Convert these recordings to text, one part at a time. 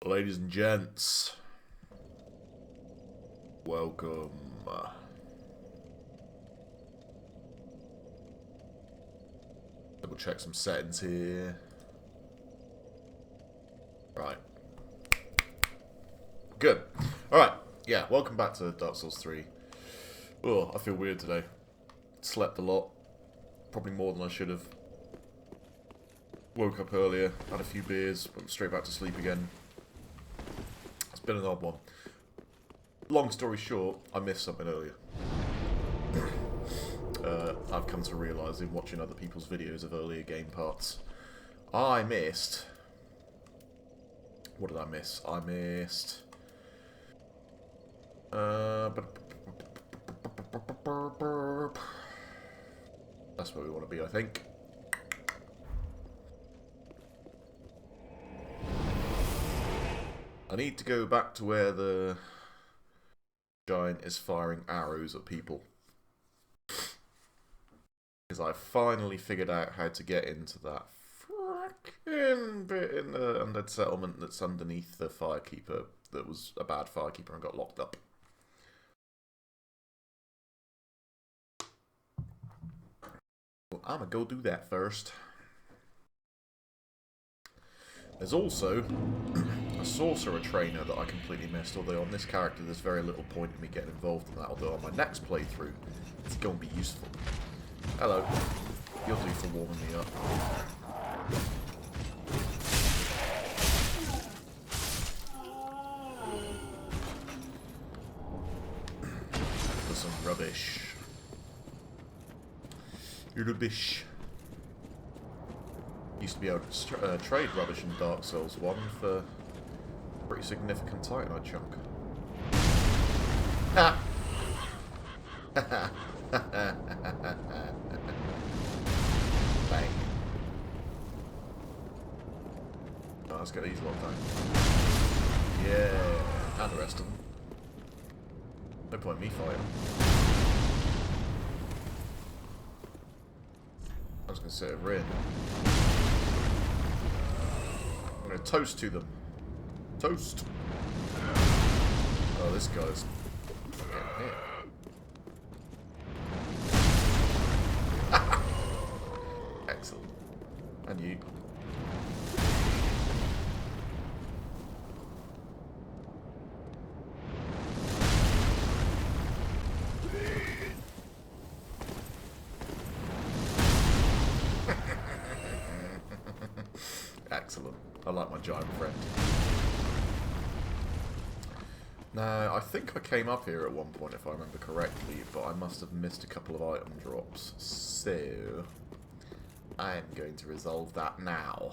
Ladies and gents, welcome. Double check some settings here. Right. Good. Alright, yeah, welcome back to Dark Souls 3. Oh, I feel weird today. Slept a lot. Probably more than I should have. Woke up earlier, had a few beers, went straight back to sleep again. It's been an odd one. Long story short, I missed something earlier. I've come to realise in watching other people's videos of earlier game parts. I missed... What did I miss? I missed... That's where we want to be, I think. I need to go back to where the giant is firing arrows at people. Because I finally figured out how to get into that frickin' bit in the Undead Settlement that's underneath the Firekeeper that was a bad Firekeeper and got locked up. Well, I'm gonna go do that first. There's also a sorcerer trainer that I completely missed, although on this character there's very little point in me getting involved in that, although on my next playthrough it's going to be useful. Hello. You'll do for warming me up. For some rubbish. Rubbish. Used to be able to trade rubbish in Dark Souls 1 for a pretty significant Titanite chunk. Ha! Bang. Oh, let's get these locked down. Yeah, and the rest of them. No point in me fighting. I was going to sit over here. I'm going to toast to them. Toast! Oh, this guy's getting hit. Excellent. And you. Excellent. I like my giant friend. Now, I think I came up here at one point, if I remember correctly, but I must have missed a couple of item drops. So, I am going to resolve that now.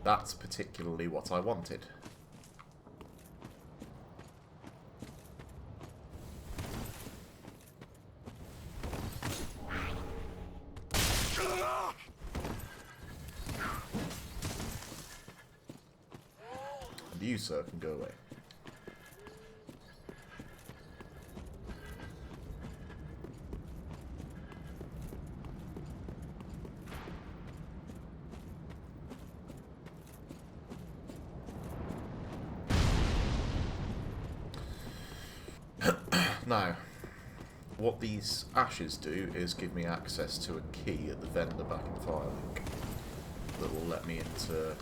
That's particularly what I wanted. And you, sir, can go away. Now, what these ashes do is give me access to a key at the vendor back in Firelink that will let me into the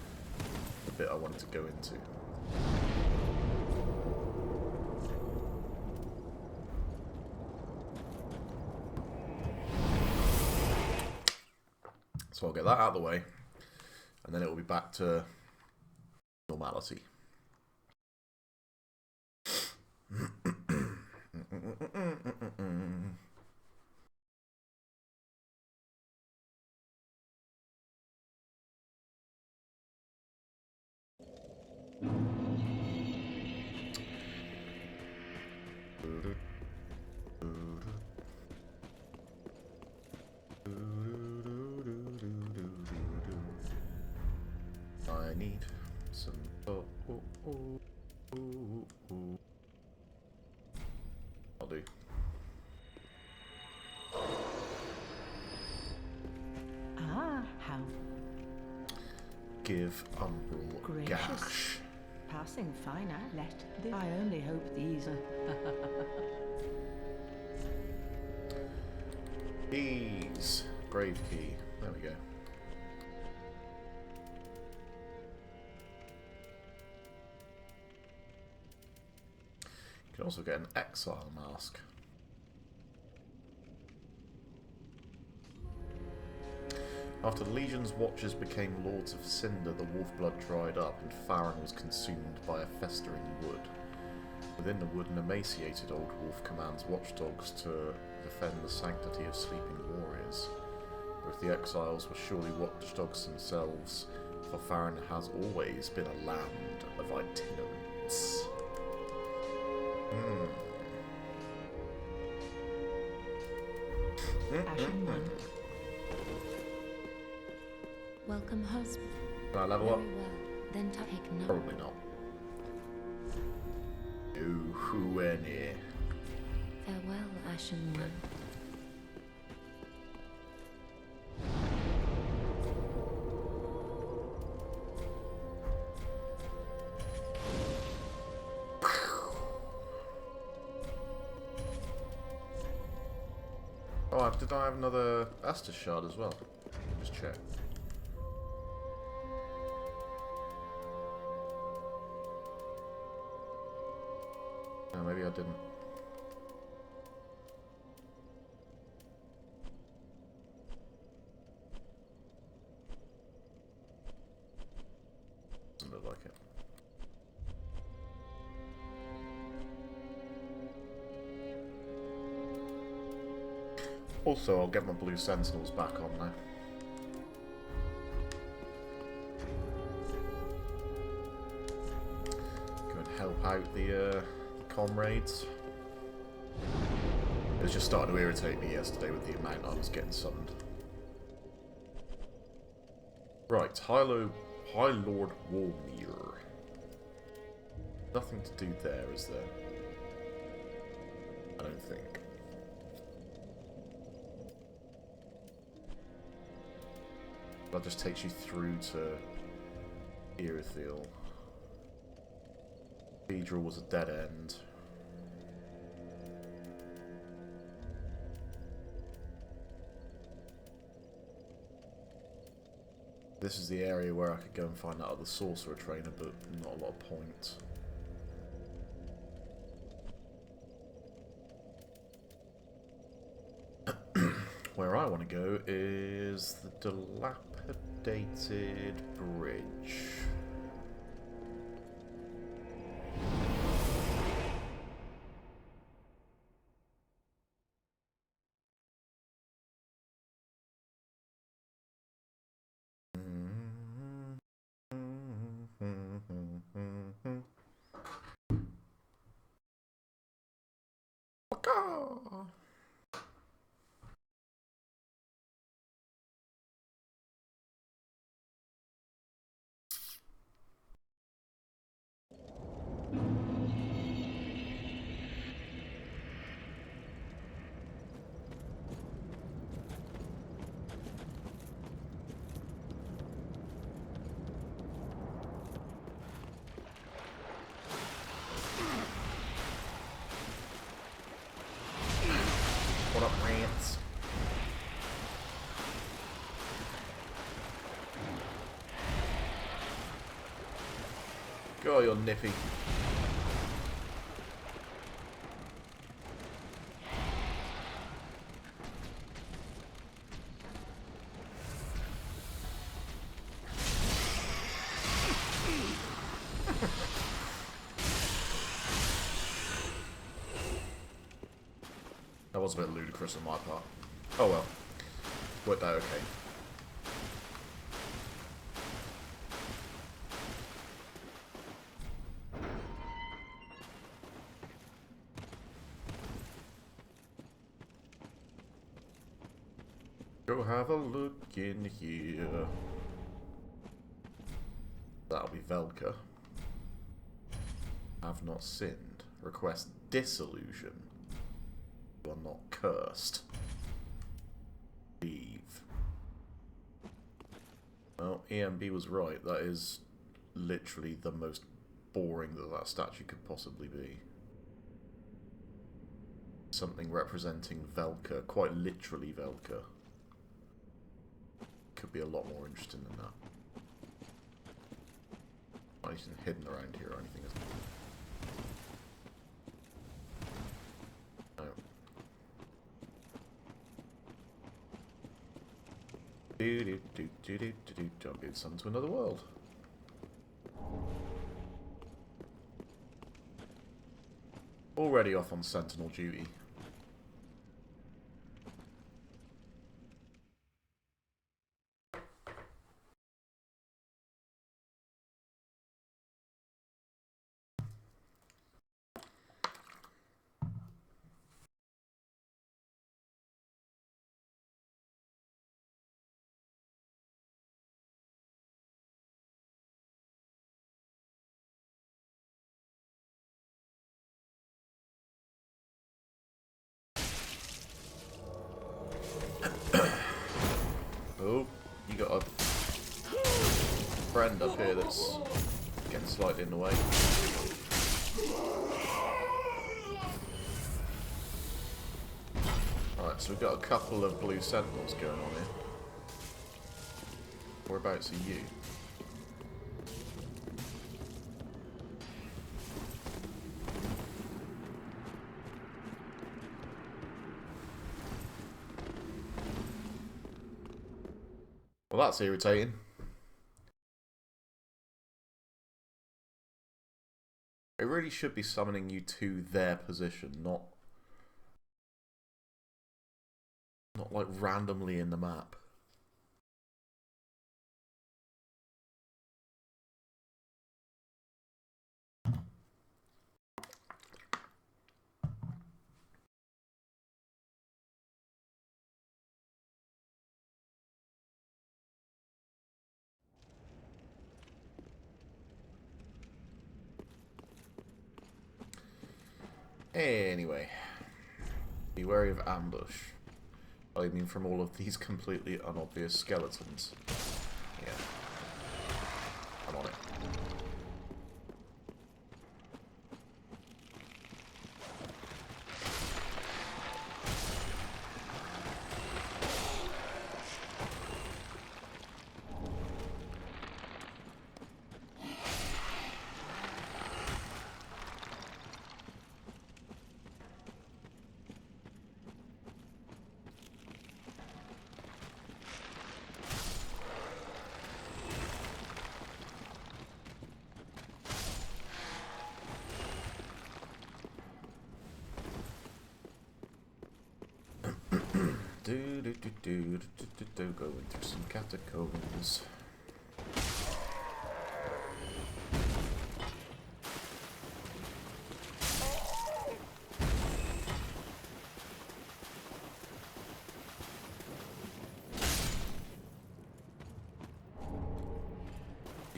bit I wanted to go into. So I'll get that out of the way, and then it will be back to normality. I need some... I'll do. give Umbral Gracious. gash. Passing fine outlet. I only hope these are... Keys. Grave key. There we go. You can also get an exile mask. After the Legion's watchers became Lords of Cinder, the wolf blood dried up and Farron was consumed by a festering wood. Within the wood, an emaciated old wolf commands watchdogs to defend the sanctity of sleeping warriors. But the exiles were surely watchdogs themselves, for Farron has always been a land of itinerants. Ashen one. Welcome, husband. Can I level Very up? well. Then take note. Probably not. No, who any? Farewell, Ashen One. Oh, did I have another Estus shard as well? Just check. No, maybe I didn't. Doesn't look like it. Also, I'll get my blue sentinels back on now. Go and help out the comrades. It was just starting to irritate me yesterday with the amount I was getting summoned. Right, High Lord Warmere. Nothing to do there, is there? I don't think. That just takes you through to Irithyll. Cathedral was a dead end. This is the area where I could go and find that other sorcerer trainer, but not a lot of point. Where I want to go is the dilapidated bridge. What up, rants? Go, you're nippy. That was a bit ludicrous on my part. Oh well. Worked out okay. Go have a look in here. That'll be Velka. Have not sinned. Request disillusion. You are not cursed. Leave. Well, EMB was right. That is literally the most boring that statue could possibly be. Something representing Velka, quite literally Velka. Could be a lot more interesting than that. Not anything hidden around here or anything, is there? No. Don't be summoned to another world. Already off on sentinel duty. Oh, you got a friend up here that's getting slightly in the way. Alright, so we've got a couple of blue sentinels going on here. Whereabouts are you? Well, that's irritating. It really should be summoning you to their position, not like randomly in the map. Anyway, be wary of ambush. I mean, from all of these completely unobvious skeletons. Yeah. I'm on it. Going through some catacombs.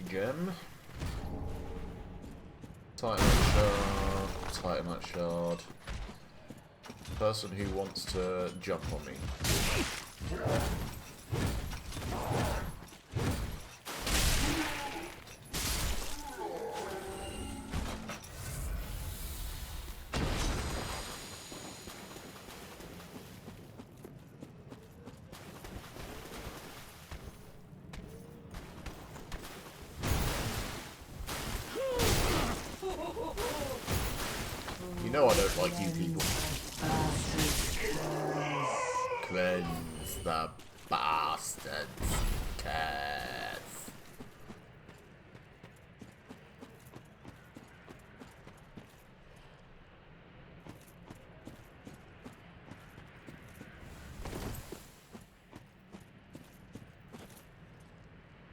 Gem. Titanite shard. Titanite shard. Person who wants to jump on me. You know I don't like you people. Cleanse the bastard's curse.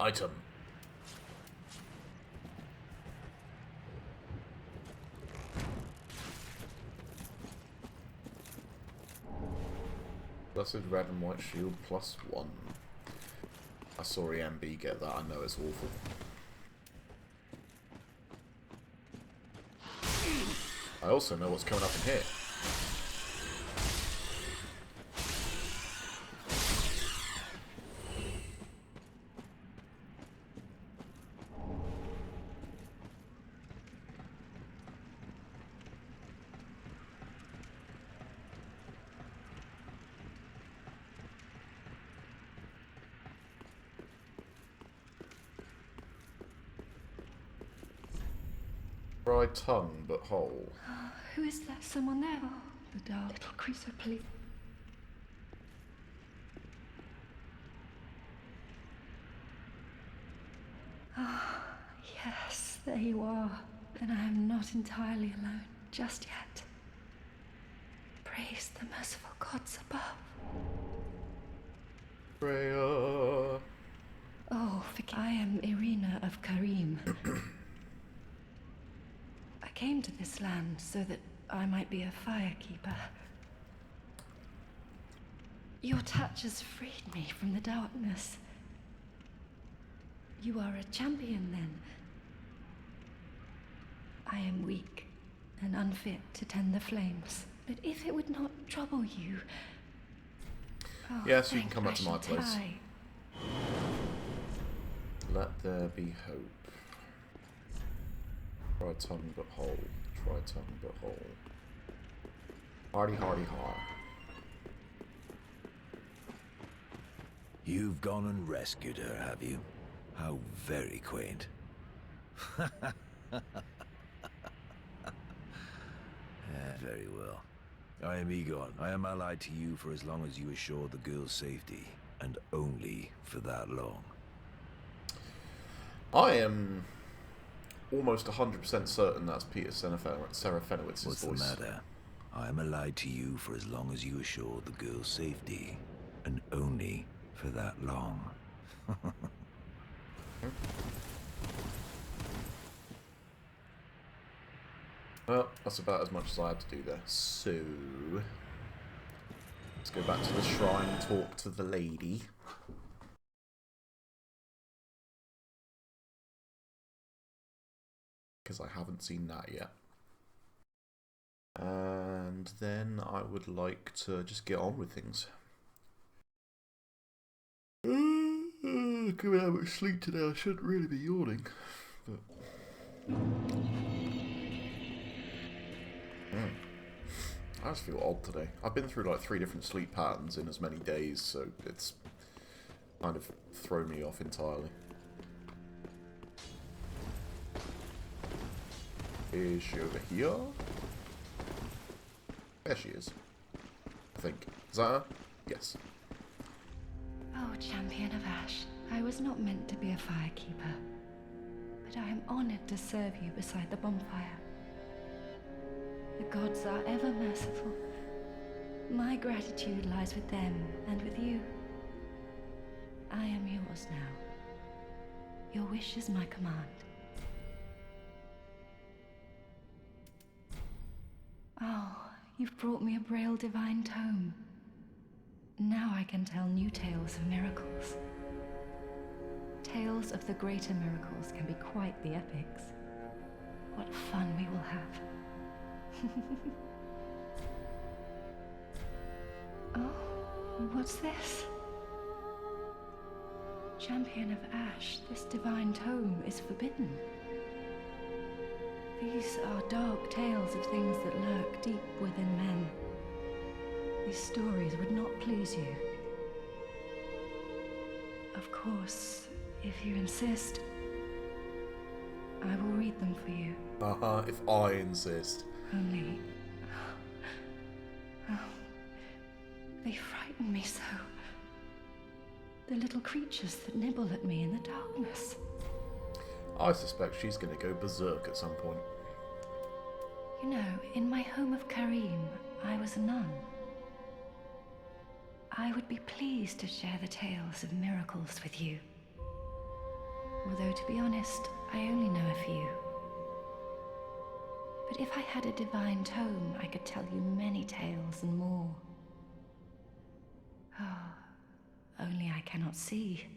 Item. Blessed red and white shield +1. I saw EMB get that, I know it's awful. I also know what's coming up in here. Dry tongue, but whole. Who is there? Someone there? Oh, the dark little creature, please. Ah, yes, there you are. Then I am not entirely alone just yet. Praise the merciful gods above. Freya. Oh, I am Irina of Karim. I came to this land so that I might be a firekeeper. Your touch has freed me from the darkness. You are a champion, then. I am weak and unfit to tend the flames. But if it would not trouble you... Oh, Yes, you can come back to my place. I... Let there be hope. Try tongue but whole. Try tongue but whole. Hardy, hardy, har. You've gone and rescued her, have you? How very quaint. Very well. I am Egon. I am allied to you for as long as you assure the girl's safety, and only for that long. I am almost 100% certain that's Peter Serafenowicz's What's voice. the matter? I am allied to you for as long as you assure the girl's safety, and only for that long. Well, that's about as much as I had to do there. So, let's go back to the shrine and talk to the lady. Because I haven't seen that yet. And then I would like to just get on with things. Coming out of sleep today, I shouldn't really be yawning. But... I just feel odd today. I've been through like 3 different sleep patterns in as many days, so it's kind of thrown me off entirely. Is she over here? There she is. I think. Is that her? Yes. Oh, champion of Ash, I was not meant to be a firekeeper, but I am honored to serve you beside the bonfire. The gods are ever merciful. My gratitude lies with them and with you. I am yours now. Your wish is my command. Oh, you've brought me a Boreal divine tome. Now I can tell new tales of miracles. Tales of the greater miracles can be quite the epics. What fun we will have. Oh, what's this? Champion of Ash, this divine tome is forbidden. These are dark tales of things that lurk deep within men. These stories would not please you. Of course, if you insist, I will read them for you. If I insist. Only... Oh, they frighten me so. The little creatures that nibble at me in the darkness. I suspect she's going to go berserk at some point. You know, in my home of Karim, I was a nun. I would be pleased to share the tales of miracles with you. Although, to be honest, I only know a few. But if I had a divine tome, I could tell you many tales and more. Oh, only I cannot see.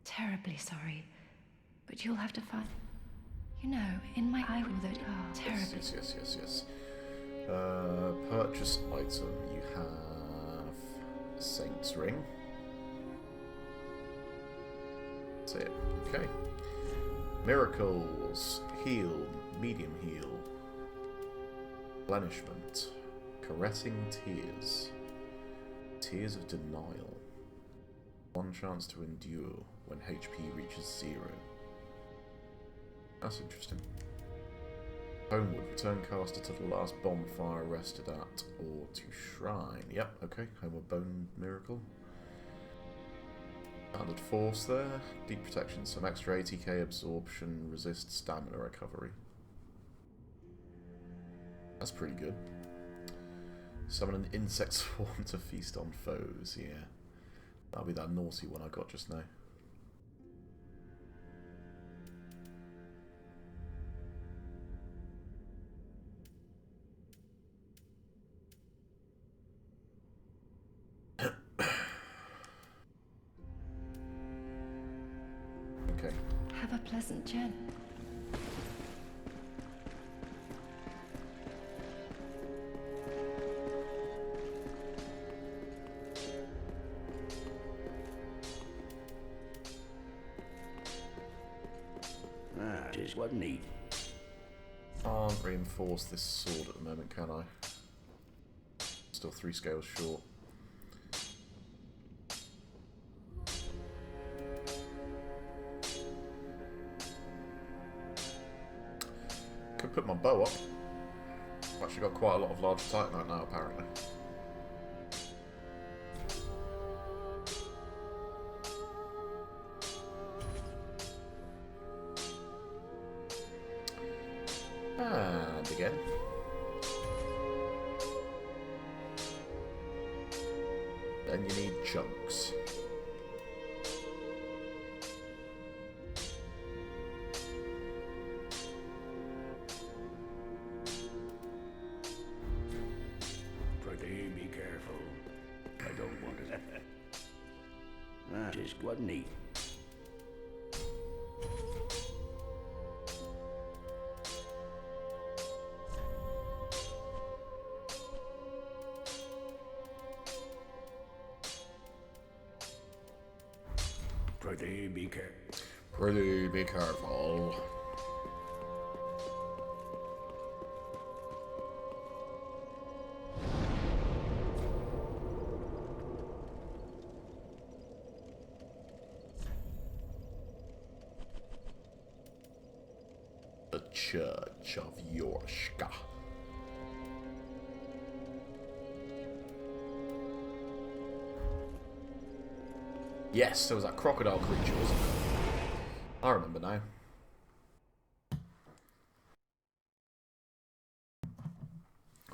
Terribly sorry, but you'll have to find... You know, in my eye that terribly... Yes. Purchase item. You have a Saint's Ring. That's it. Okay. Miracles. Heal. Medium heal. Replenishment. Caressing tears. Tears of denial. 1 chance to endure when HP reaches 0. That's interesting. Homeward, return caster to the last bonfire rested at, or to shrine. Yep, okay. Homeward bone miracle. Standard force there. Deep protection, some extra 80k absorption, resist stamina recovery. That's pretty good. Summon an insect swarm to feast on foes, yeah. That'll be that naughty one I got just now. Okay. Have a pleasant journey. Just what neat. Can't reinforce this sword at the moment, can I? Still 3 scales short. Could put my bow up. I've actually got quite a lot of large titanite now, apparently. And again. Then you need chunks. Pretty be careful. I don't want it. Just what neat. Pretty be careful. Pretty be careful. The Church of Yorshka. Yes, there was that crocodile creature, wasn't there? I remember now.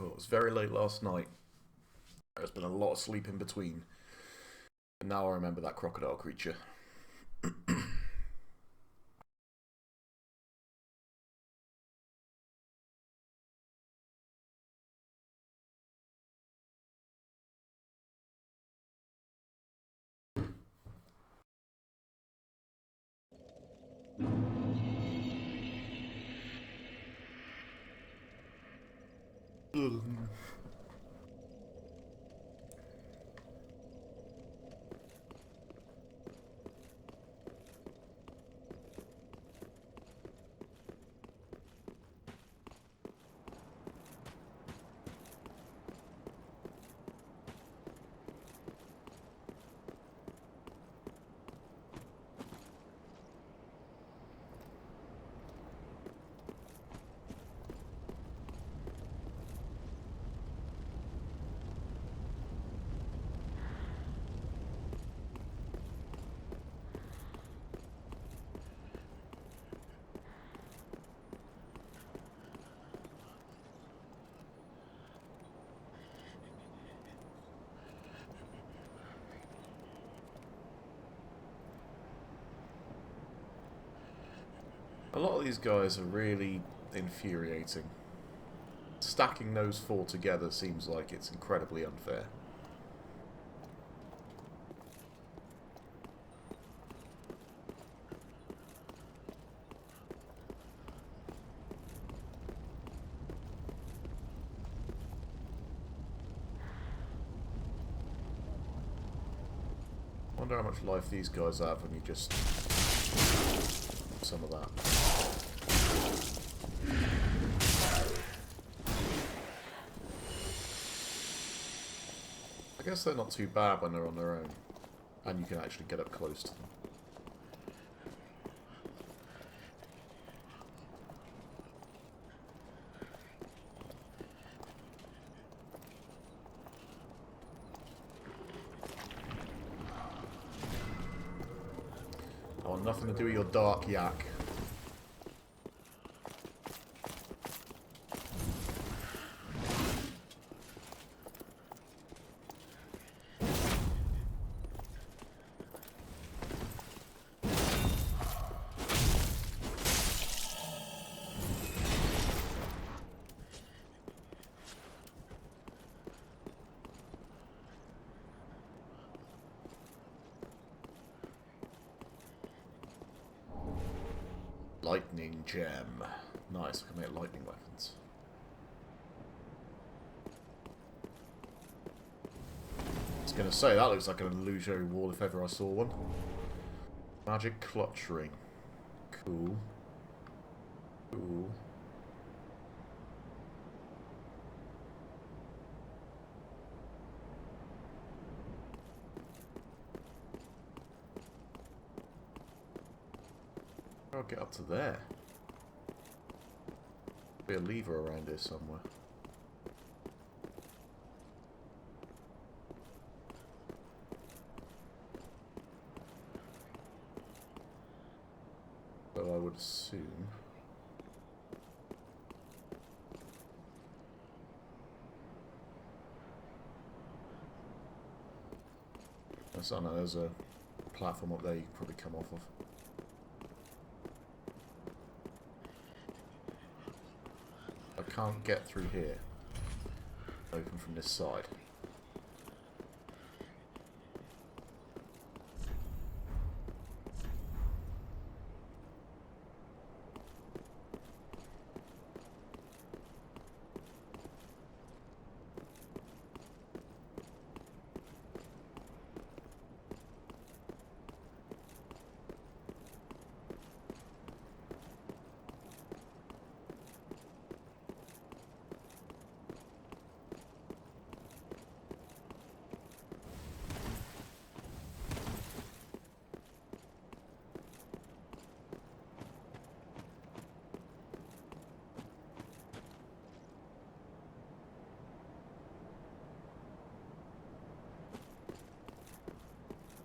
Oh, it was very late last night. There's been a lot of sleep in between. And now I remember that crocodile creature. A lot of these guys are really infuriating. Stacking those 4 together seems like it's incredibly unfair. Wonder how much life these guys have when you just... some of that. I guess they're not too bad when they're on their own, and you can actually get up close to them. I want nothing to do with your dark yak. Lightning gem. Nice, I can make lightning weapons. I was going to say, that looks like an illusionary wall if ever I saw one. Magic clutch ring. Cool. Cool. I'll get up to there. Be a lever around here somewhere. So I would assume. I know there's a platform up there you can probably come off of. I can't get through here. Open from this side.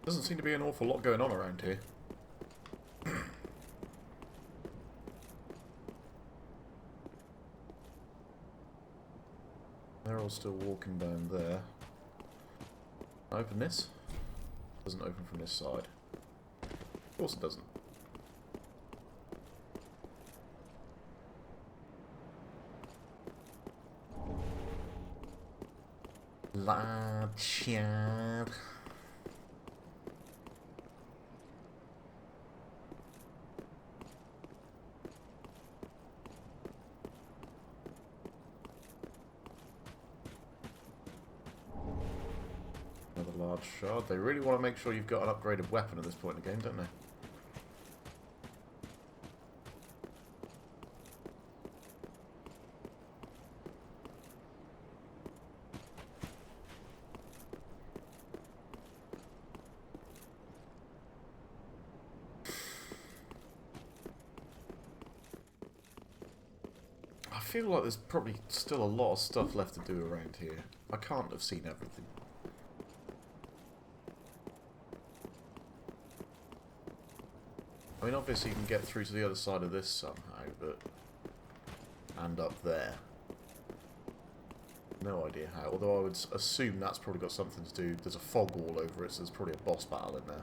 Doesn't seem to be an awful lot going on around here. They're all still walking down there. Open this. Doesn't open from this side. Of course it doesn't. La Chad. Large shard. They really want to make sure you've got an upgraded weapon at this point in the game, don't they? I feel like there's probably still a lot of stuff left to do around here. I can't have seen everything. I mean, obviously you can get through to the other side of this somehow, but... And up there. No idea how, although I would assume that's probably got something to do... There's a fog wall over it, so there's probably a boss battle in there.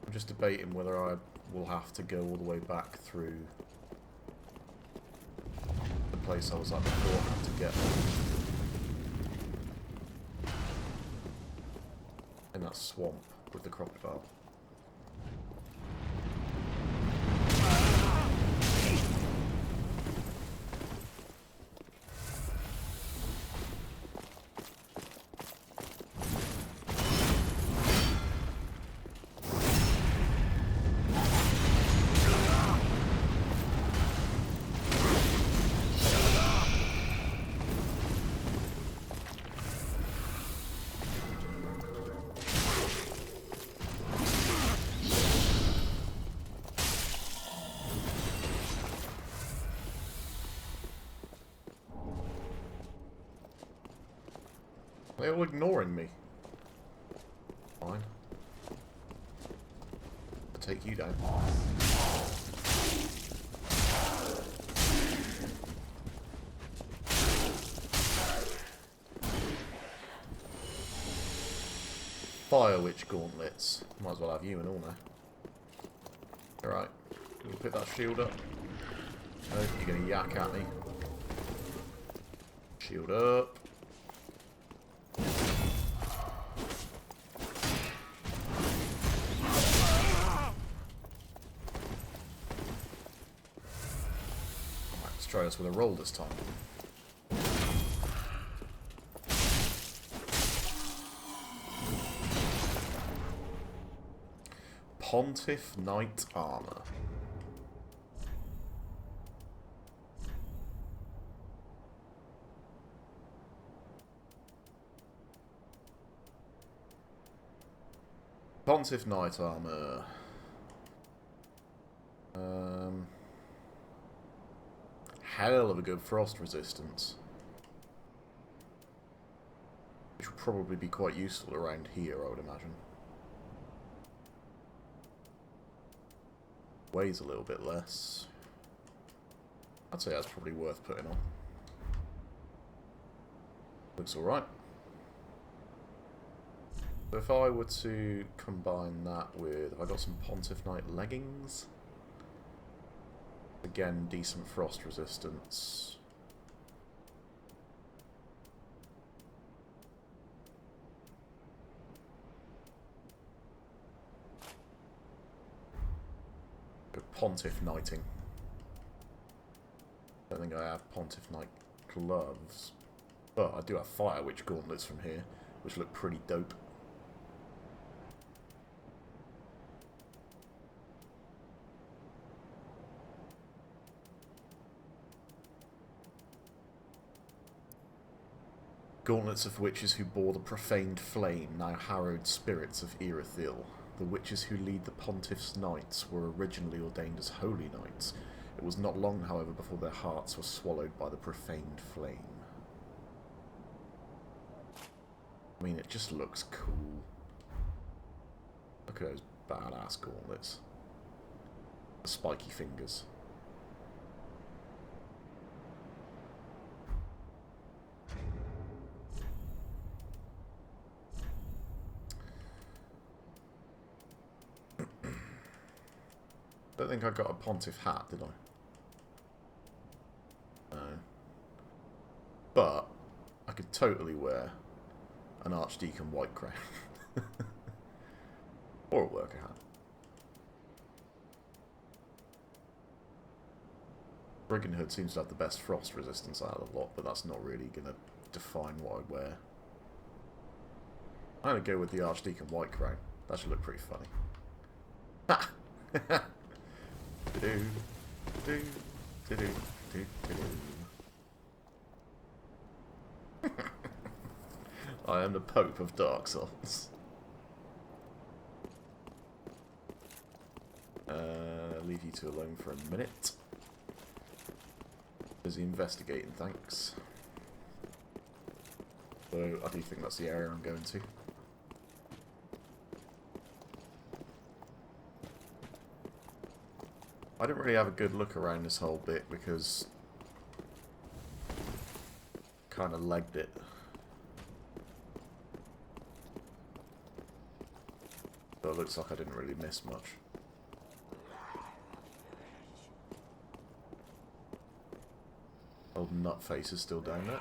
I'm just debating whether I will have to go all the way back through... the place I was at beforehand to get in that swamp with the crocodile. They're all ignoring me. fine. I'll take you down. Fire Witch gauntlets. Might as well have you and all now. Alright. Can you pick that shield up? No, you're gonna yak at me. Shield up. Alright, let's try this with a roll this time. Pontiff Knight Armor. Pontiff Knight Armor. Hell of a good frost resistance. Which would probably be quite useful around here, I would imagine. Weighs a little bit less. I'd say that's probably worth putting on. Looks alright. So if I were to combine that with... Have I got some Pontiff Knight leggings? Again, decent frost resistance. Pontiff Knighting. I don't think I have Pontiff Knight gloves. But I do have Fire Witch gauntlets from here, which look pretty dope. Gauntlets of witches who bore the profaned flame, now harrowed spirits of Irithyll. The witches who lead the Pontiff's Knights were originally ordained as holy knights. It was not long, however, before their hearts were swallowed by the profaned flame. I mean, it just looks cool. Look at those badass gauntlets. The spiky fingers. I don't think I got a Pontiff hat, did I? No. But I could totally wear an Archdeacon white crown. Or a worker hat. Brigand Hood seems to have the best frost resistance out of the lot, but that's not really going to define what I'd wear. I'm going to go with the Archdeacon white crown. That should look pretty funny. Ha! Do, do, do, do, do, do. I am the Pope of Dark Souls. Leave you two alone for a minute. Busy investigating, thanks. So I do think that's the area I'm going to. I didn't really have a good look around this whole bit because kind of legged it. But it looks like I didn't really miss much. Old nutface is still down there.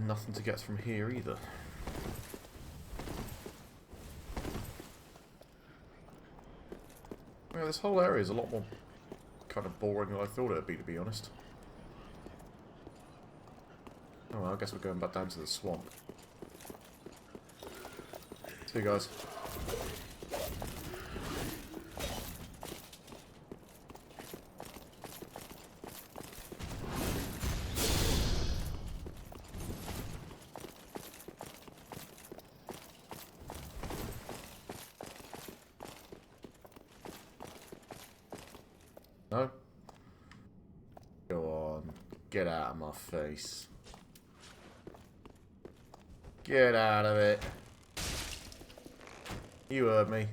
Nothing to get from here either. Yeah, this whole area is a lot more kind of boring than I thought it would be, to be honest. Oh well, I guess we're going back down to the swamp. See you guys. No? Go on. Get out of my face. Get out of it. You heard me.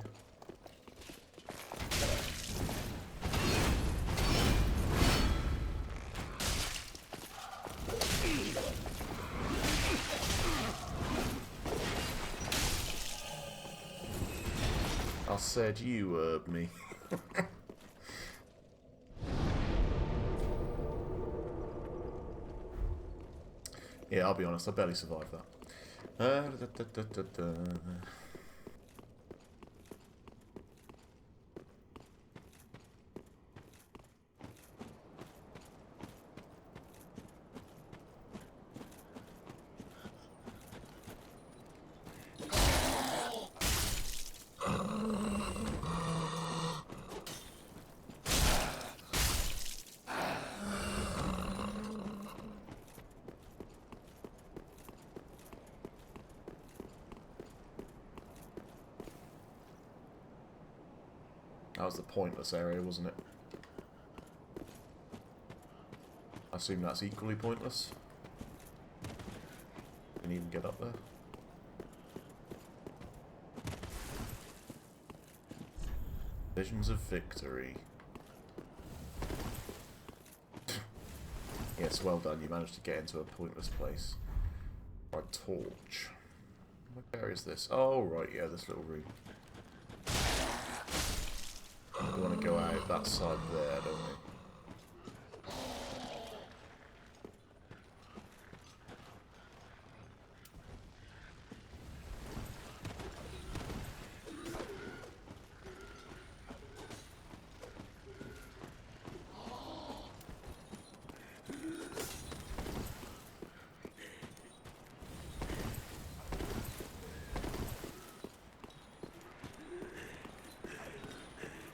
I said you heard me. Yeah, I'll be honest, I barely survived that. That was the pointless area, wasn't it? I assume that's equally pointless. Didn't even get up there. Visions of victory. Yes, well done. You managed to get into a pointless place. Right, torch. What area is this? Oh, right, yeah, this little room. We want to go out that side there, don't we?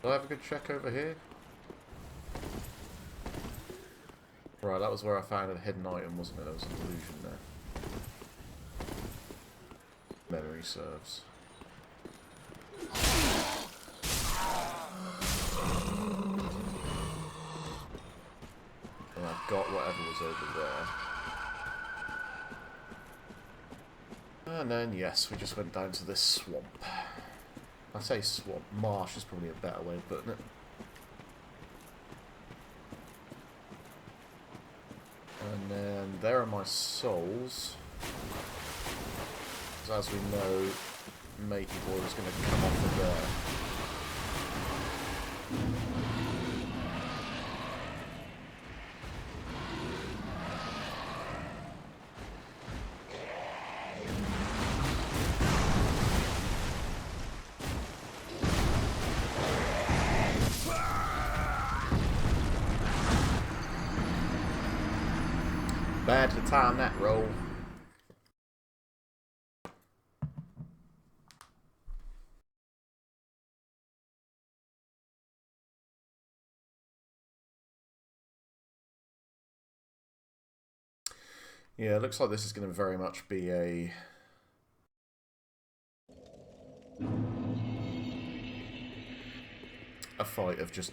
Do I have a good check over here? Right, that was where I found a hidden item, wasn't it? There was an illusion there. Memory serves. And I've got whatever was over there. And then, yes, we just went down to this swamp. I say swamp. Marsh is probably a better way of putting it. And then there are my souls. As we know, Matey Boy is going to come off of there. Bad to time that roll. Yeah, it looks like this is going to very much be a fight of just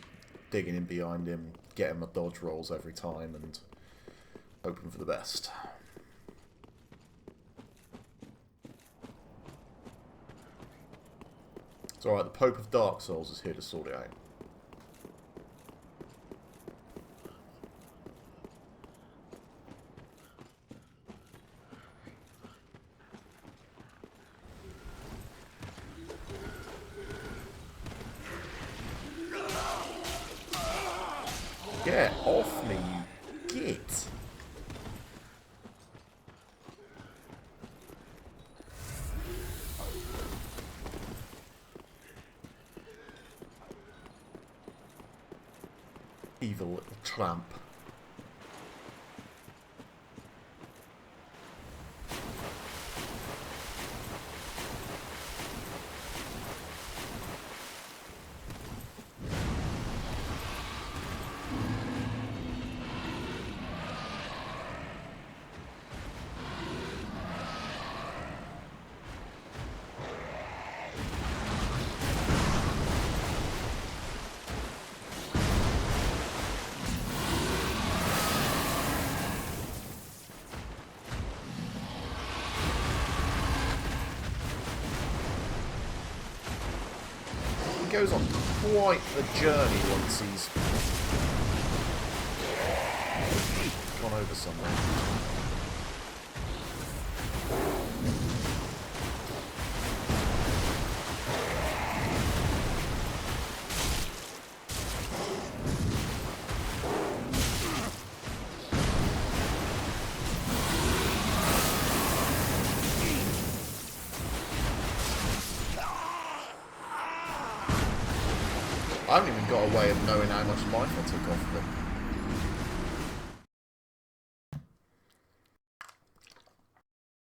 digging in behind him, getting my dodge rolls every time, and hoping for the best. It's alright, the Pope of Dark Souls is here to sort it out. Get off me, you git! Evil little tramp. He goes on quite the journey once he's gone over somewhere. I haven't even got a way of knowing how much life I took off of him.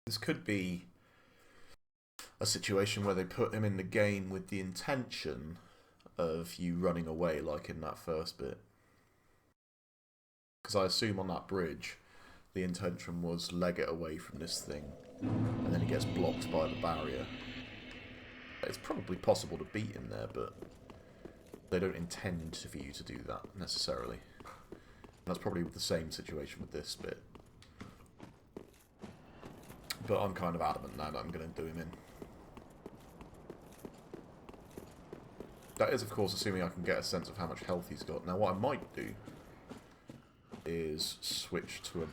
This could be a situation where they put him in the game with the intention of you running away, like in that first bit. Because I assume on that bridge, the intention was leg it away from this thing, and then he gets blocked by the barrier. It's probably possible to beat him there, but they don't intend for you to do that, necessarily. And that's probably the same situation with this bit. But I'm kind of adamant now that I'm going to do him in. That is, of course, assuming I can get a sense of how much health he's got. Now, what I might do is switch to a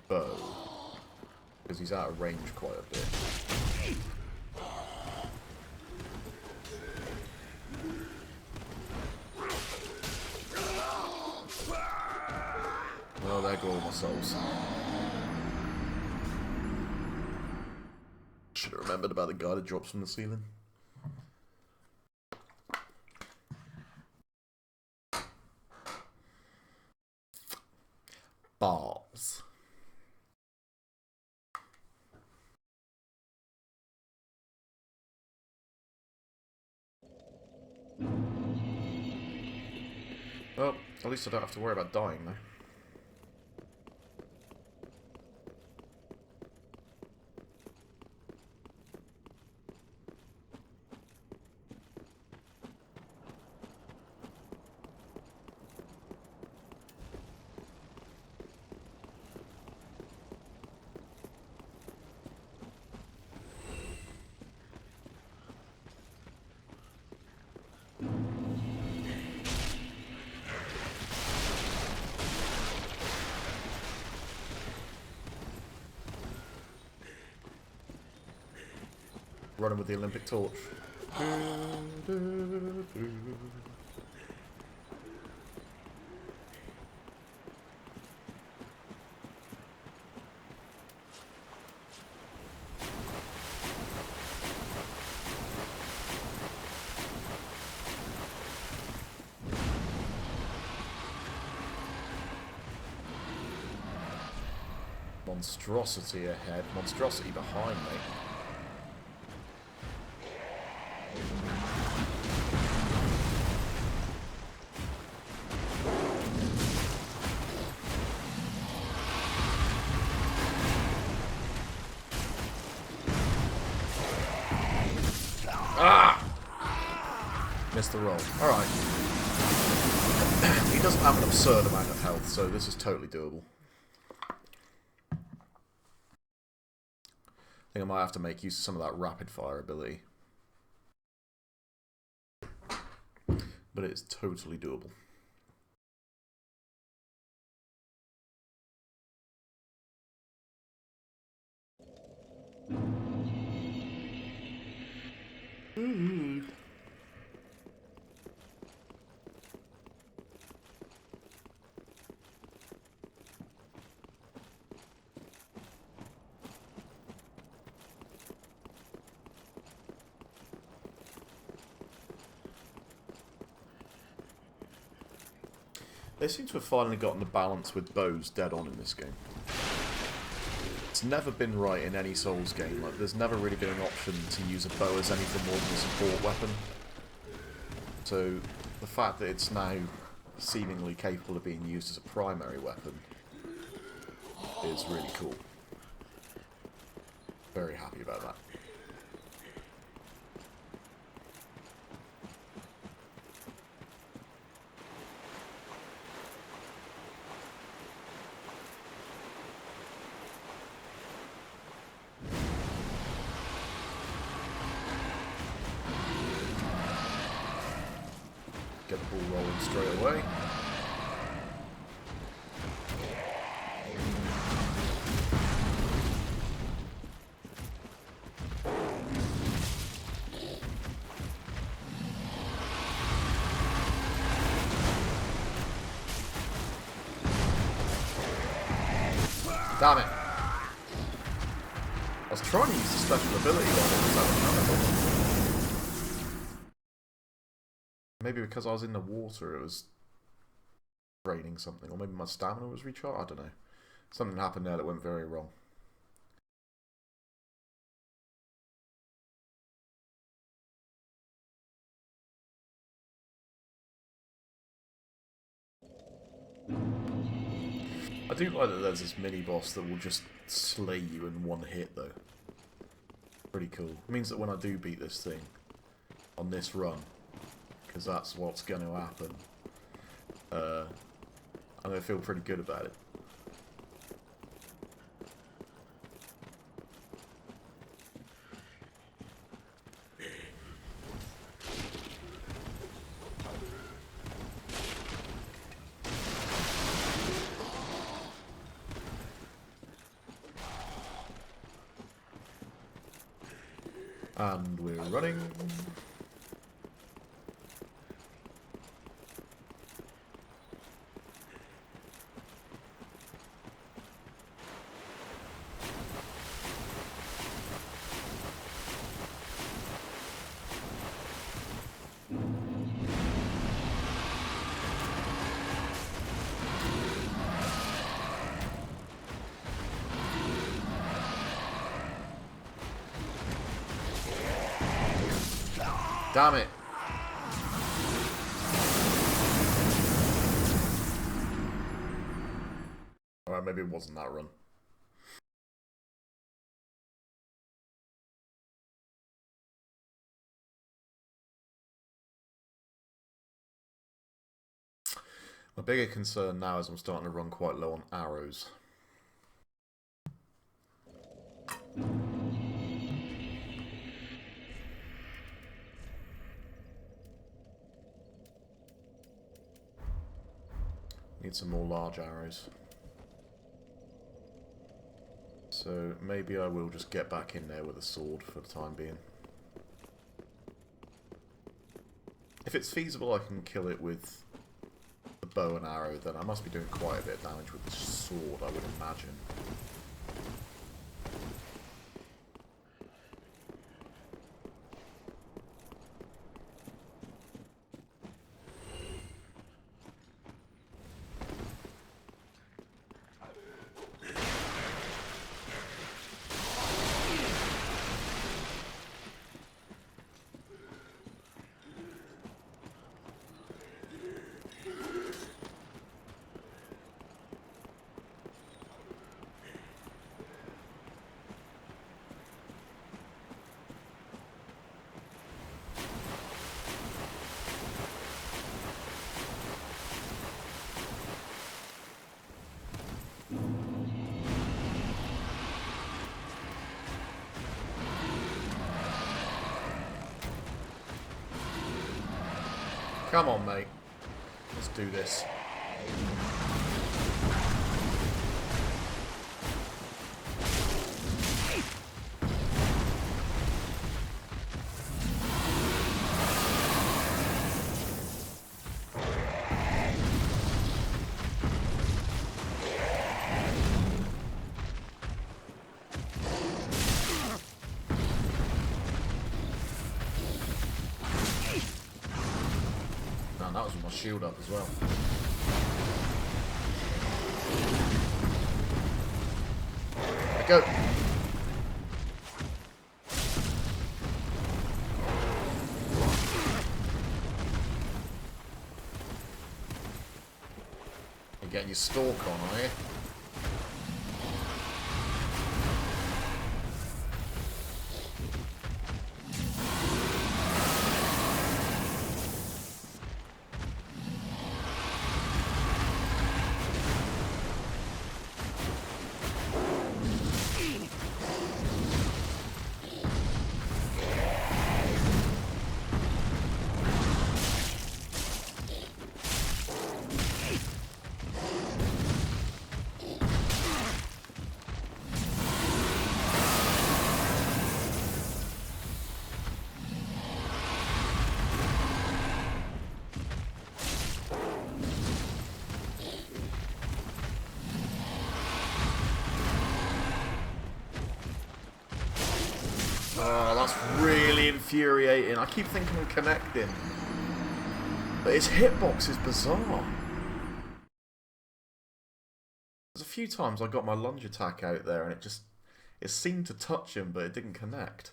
bow, because he's out of range quite a bit. Well, there go all my souls. Should have remembered about the guy that drops from the ceiling. Balls. Well, at least I don't have to worry about dying now. Running with the Olympic torch. Monstrosity ahead, monstrosity behind me. Missed the roll. Alright. He doesn't have an absurd amount of health, so this is totally doable. I think I might have to make use of some of that rapid fire ability. But it's totally doable. They seem to have finally gotten the balance with bows dead on in this game. It's never been right in any Souls game. Like, there's never really been an option to use a bow as anything more than a support weapon. So the fact that it's now seemingly capable of being used as a primary weapon is really cool. Very happy about that. Get the ball rolling straight away. Damn it! I was trying to use the special ability while it was out. Maybe because I was in the water, it was draining something, or maybe my stamina was recharged. I don't know. Something happened there that went very wrong. I do like that there's this mini boss that will just slay you in one hit, though. Pretty cool. It means that when I do beat this thing on this run, because that's what's going to happen, I'm going to feel pretty good about it. And we're running. Damn it. Alright, maybe it wasn't that run. My bigger concern now is I'm starting to run quite low on arrows. Need some more large arrows. So maybe I will just get back in there with a sword for the time being. If it's feasible I can kill it with a bow and arrow, then I must be doing quite a bit of damage with the sword, I would imagine. Come on, mate. Let's do this. That was with my shield up as well. There we go. You're getting your stalk on, are you? Oh, that's really infuriating. I keep thinking I'm connecting. But his hitbox is bizarre. There's a few times I got my lunge attack out there and it seemed to touch him, but it didn't connect.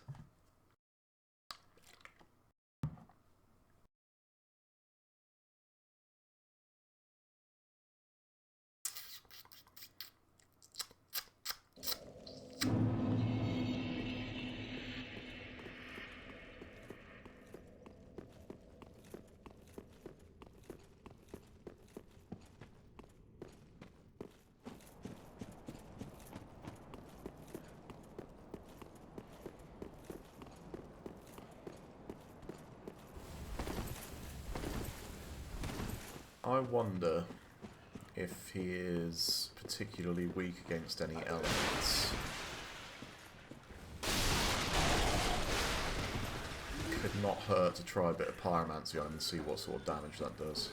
I wonder if he is particularly weak against any elements. Could not hurt to try a bit of pyromancy on him and see what sort of damage that does.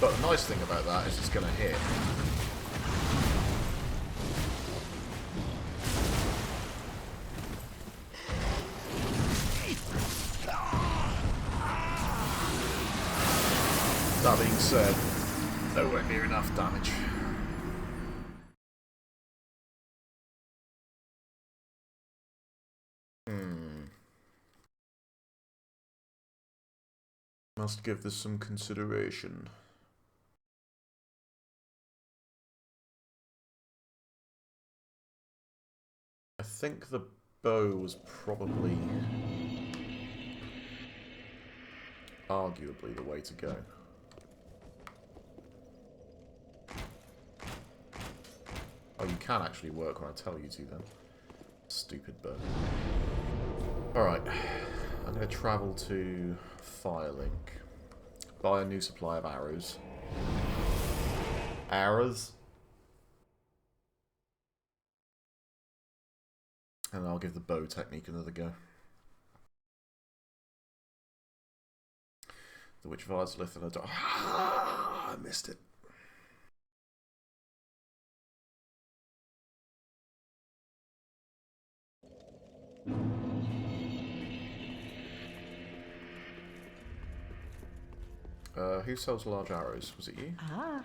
But the nice thing about that is it's going to hit. That being said, nowhere near enough damage. Must give this some consideration. I think the bow was probably arguably the way to go. Oh, you can actually work when I tell you to then. Stupid bow. Alright, I'm going to travel to Firelink. Buy a new supply of arrows. Arrows? And I'll give the bow technique another go. The Witch of Irithyll and a dog. Ah, I missed it. Who sells large arrows? Was it you? Ah.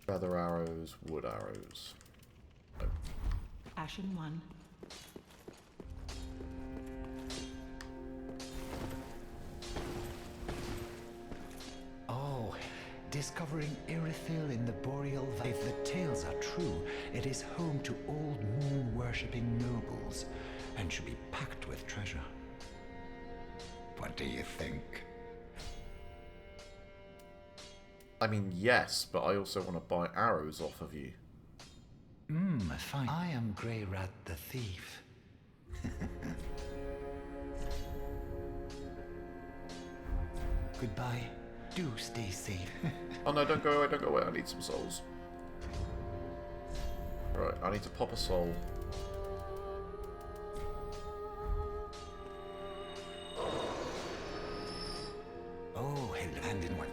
Feather arrows, wood arrows. Oh. Ashen one. Oh, discovering Irithyll in the Boreal Valley. If the tales are true, it is home to old moon-worshipping nobles, and should be packed with treasure. What do you think? I mean, yes, but I also want to buy arrows off of you. Fine. I am Grey Rat the Thief. Goodbye. Do stay safe. Oh no, don't go away, don't go away. I need some souls. Right, I need to pop a soul. Oh, hello. And in one.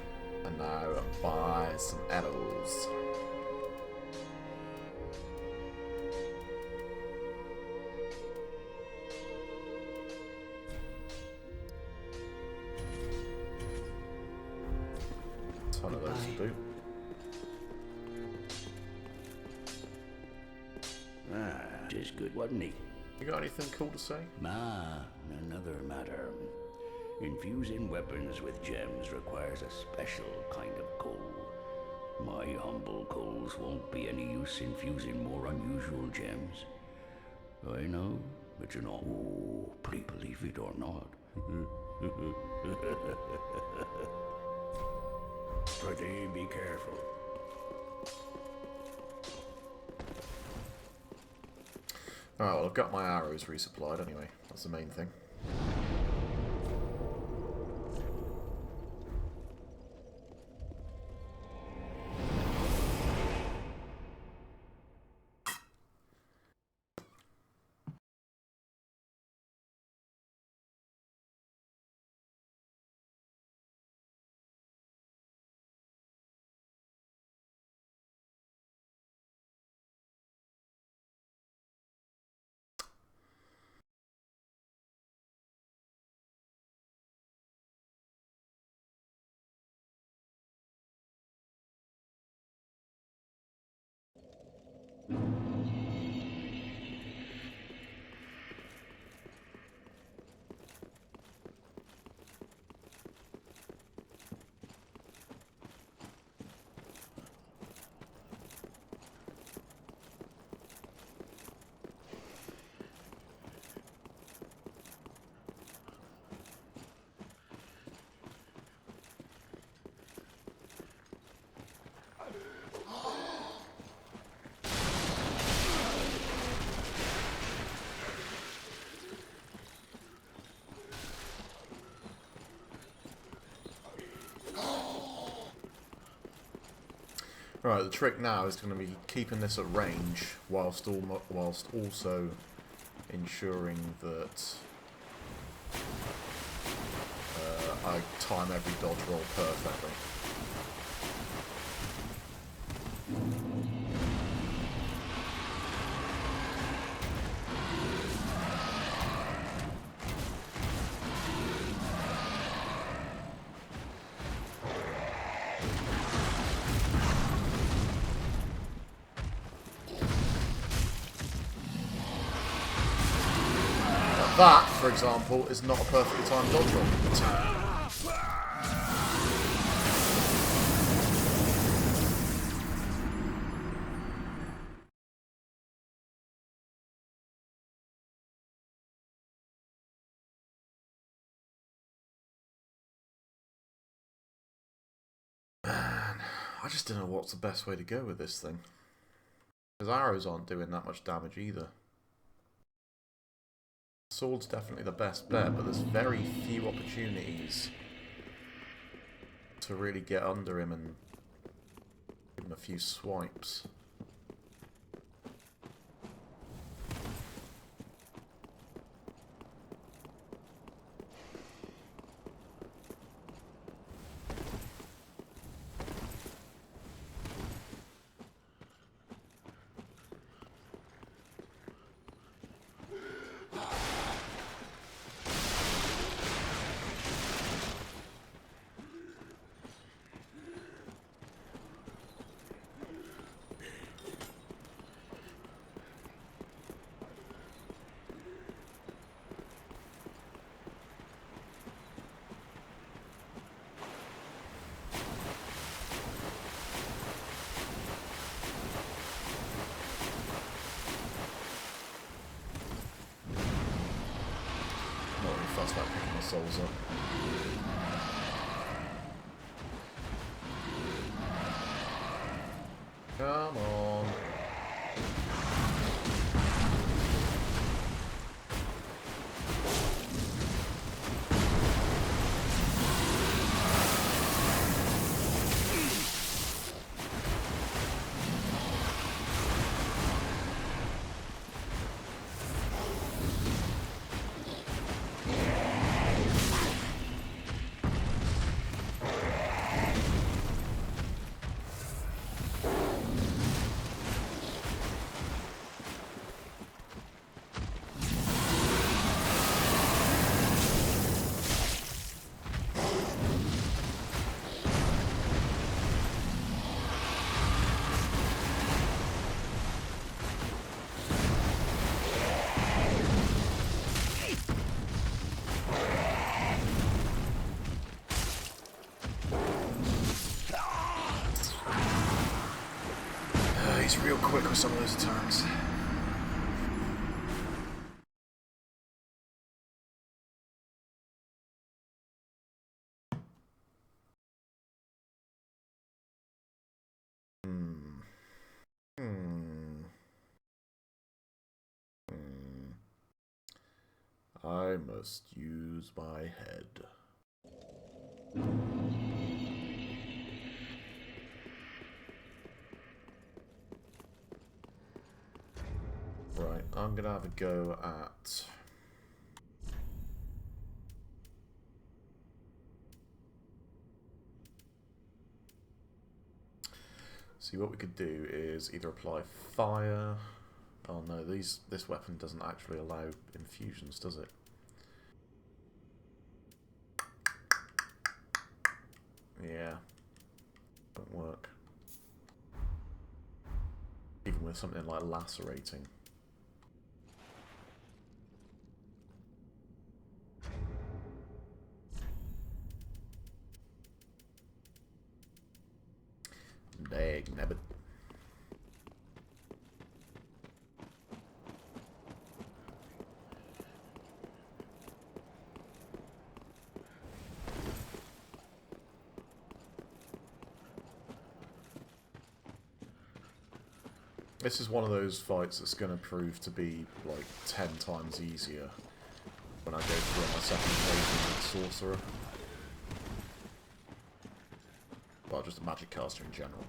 And now buy some arrows. Ton of those to do. Tis good, wasn't he? You got anything cool to say? Another matter. Infusing weapons with gems requires a special kind of coal. My humble coals won't be any use infusing more unusual gems. I know, but you know, please believe it or not. Pretty be careful. Alright, well I've got my arrows resupplied anyway. That's the main thing. Right, the trick now is going to be keeping this at range whilst also ensuring that I time every dodge roll perfectly. That, for example, is not a perfectly timed dodge roll. Man, I just don't know what's the best way to go with this thing. Because arrows aren't doing that much damage either. Sword's definitely the best bet, but there's very few opportunities to really get under him and give him a few swipes. souls up. Come on. He's real quick with some of those attacks. I must use my head. Right, I'm gonna have a go at... See, what we could do is either apply fire... Oh no, this weapon doesn't actually allow infusions, does it? Yeah, won't work. Even with something like lacerating. Dag nabbit. This is one of those fights that's going to prove to be like 10 times easier when I go through my second playthrough with Sorcerer. Well, just a magic caster in general.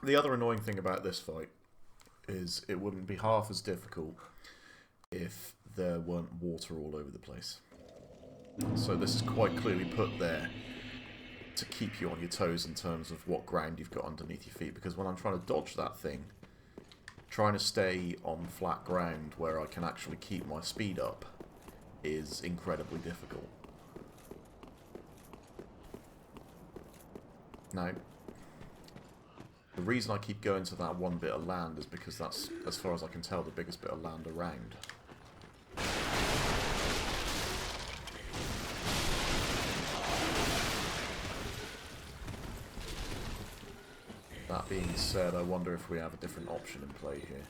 The other annoying thing about this fight is it wouldn't be half as difficult if there weren't water all over the place. So this is quite clearly put there to keep you on your toes in terms of what ground you've got underneath your feet, because when I'm trying to dodge that thing, trying to stay on flat ground where I can actually keep my speed up is incredibly difficult. Now, the reason I keep going to that one bit of land is because that's, as far as I can tell, the biggest bit of land around. That being said, I wonder if we have a different option in play here.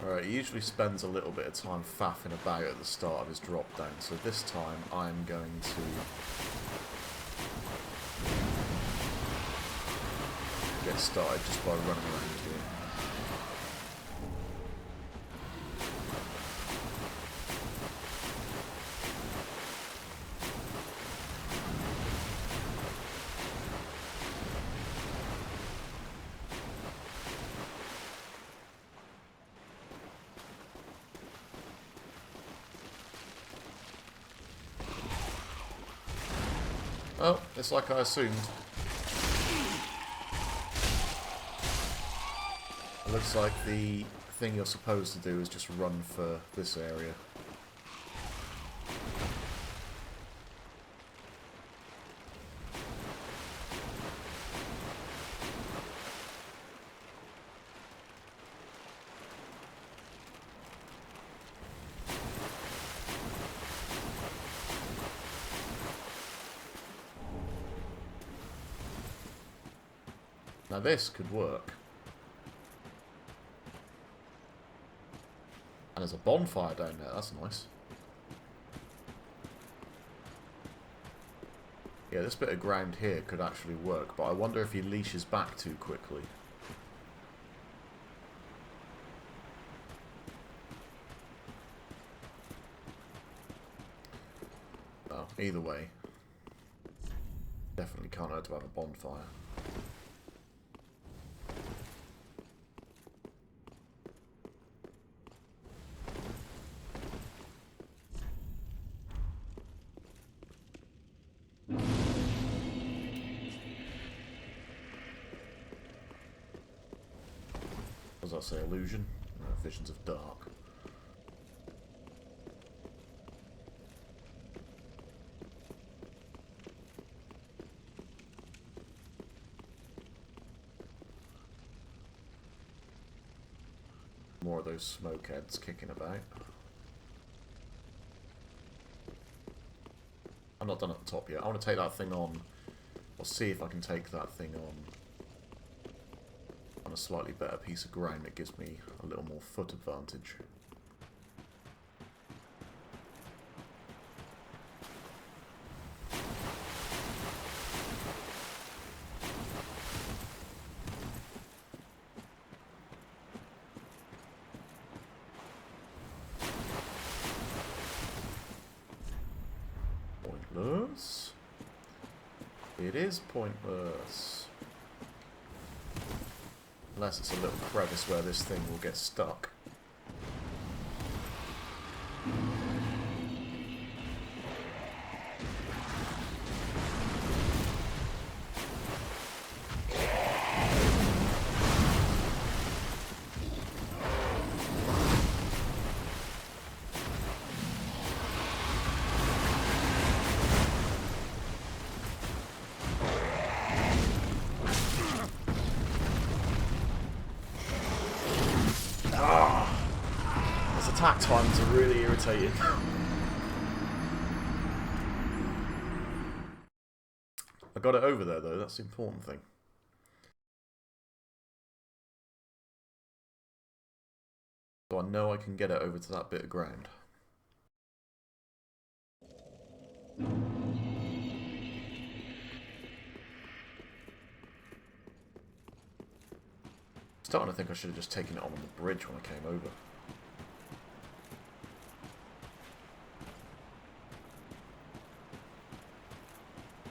Alright, he usually spends a little bit of time faffing about at the start of his drop down, so this time I'm going to get started just by running around here. Oh, it's like I assumed. It looks like the thing you're supposed to do is just run for this area. Now this could work. And there's a bonfire down there, that's nice. Yeah, this bit of ground here could actually work, but I wonder if he leashes back too quickly. Well, either way. Definitely can't hurt to have a bonfire. What does that say? Illusion? Visions of dark. More of those smoke heads kicking about. I'm not done at the top yet. I want to take that thing on. I'll see if I can take that thing on a slightly better piece of ground that gives me a little more foot advantage. Pointless. It is pointless. Unless it's a little crevice where this thing will get stuck. Attack times are really irritating. I got it over there though, that's the important thing. So I know I can get it over to that bit of ground. Starting to think I should have just taken it on the bridge when I came over.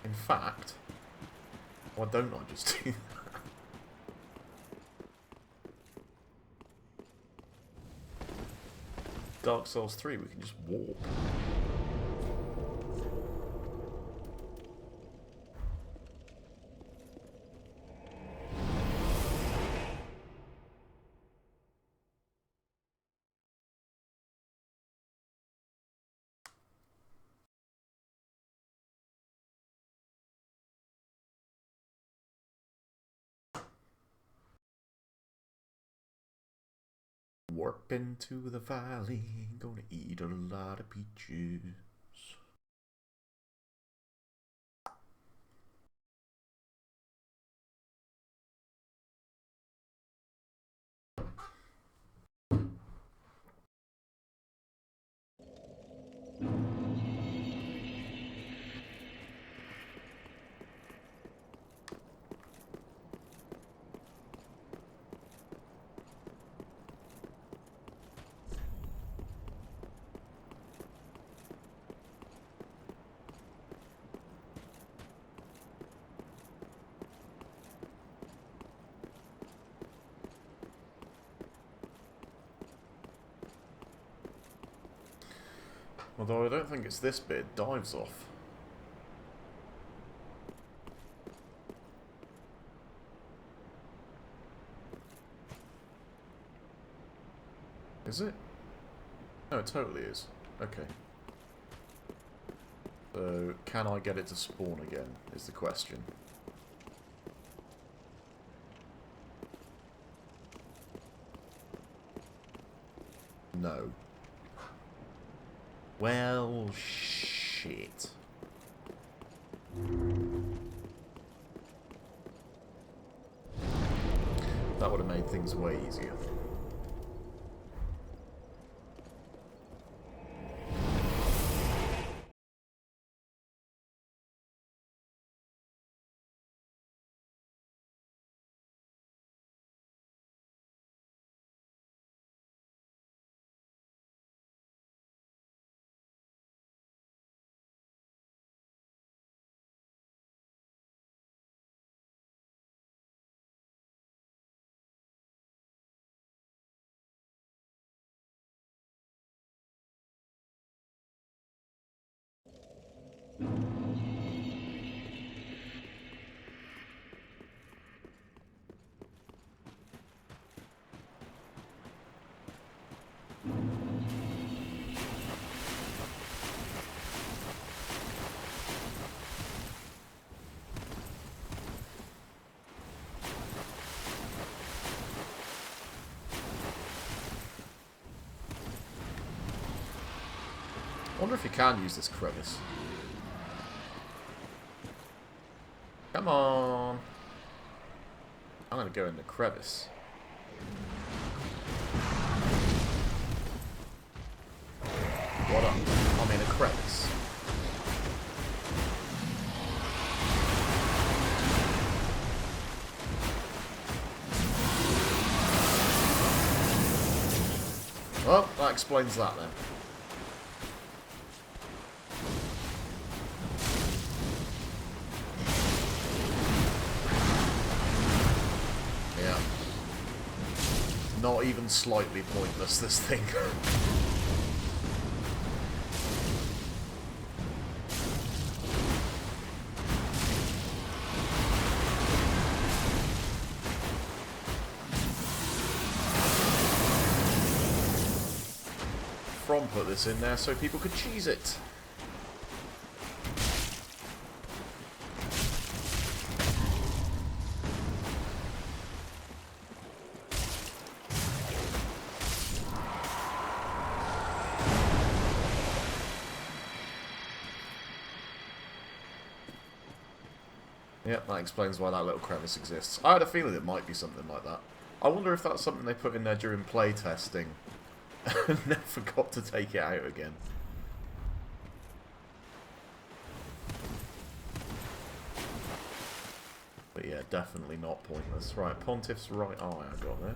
In fact, why don't I just do that? Dark Souls 3, we can just warp. Warp into the valley, gonna eat a lot of peaches. Although I don't think it's this bit, it dives off. Is it? No, it totally is. Okay. So, can I get it to spawn again, is the question. No. Well, shit. That would have made things way easier. I wonder if you can use this crevice. Come on. I'm gonna go in the crevice. What up? I'm in a crevice. Well, that explains that then. Yeah. Not even slightly pointless, this thing. From put this in there so people could cheese it. Yep, that explains why that little crevice exists. I had a feeling it might be something like that. I wonder if that's something they put in there during play testing and then forgot to take it out again. But yeah, definitely not pointless. Right, Pontiff's right eye I got there.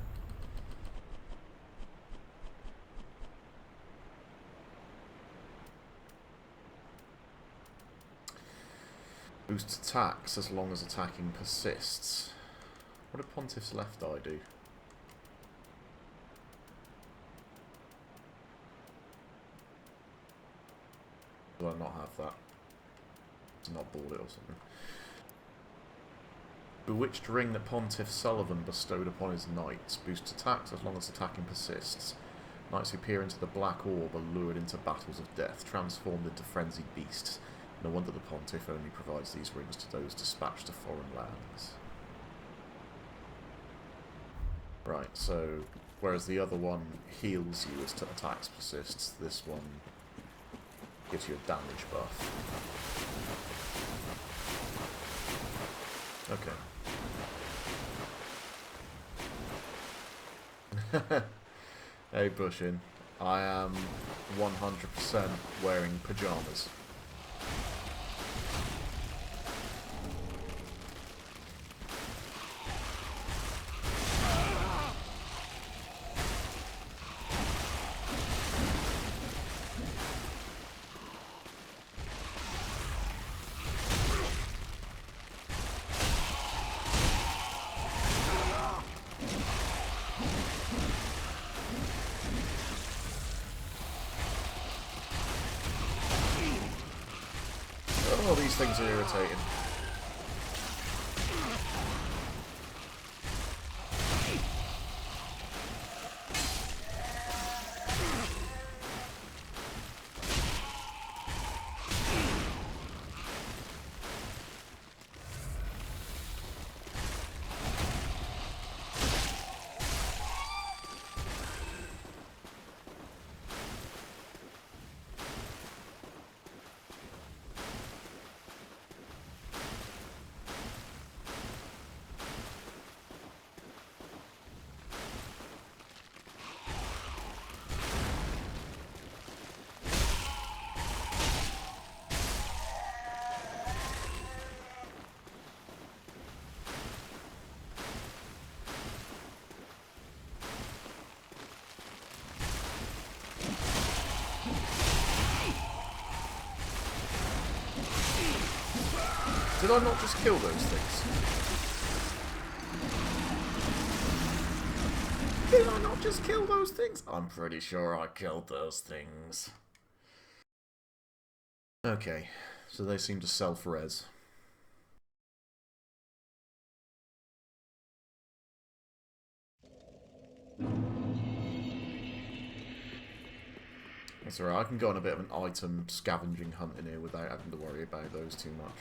Boosts attacks as long as attacking persists. What did Pontiff's left eye do? Do I not have that? Did not bought it or something. Bewitched ring that Pontiff Sullivan bestowed upon his knights. Boosts attacks as long as attacking persists. Knights who peer into the black orb are lured into battles of death, transformed into frenzied beasts. No wonder the Pontiff only provides these rings to those dispatched to foreign lands. Right, so whereas the other one heals you as attacks persists, this one gives you a damage buff. Okay. Hey Bushin, I am 100% wearing pyjamas. Oh, these things are irritating. Did I not just kill those things? Did I not just kill those things? I'm pretty sure I killed those things. Okay, so they seem to self-res. That's alright, I can go on a bit of an item scavenging hunt in here without having to worry about those too much.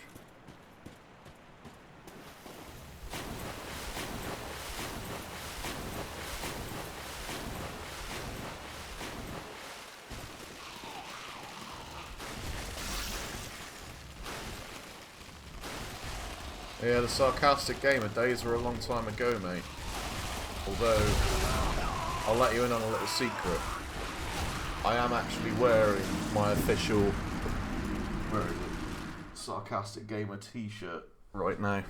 Yeah, the sarcastic gamer days were a long time ago, mate. Although, I'll let you in on a little secret. I am actually wearing my official, where is it? Sarcastic gamer t-shirt right now.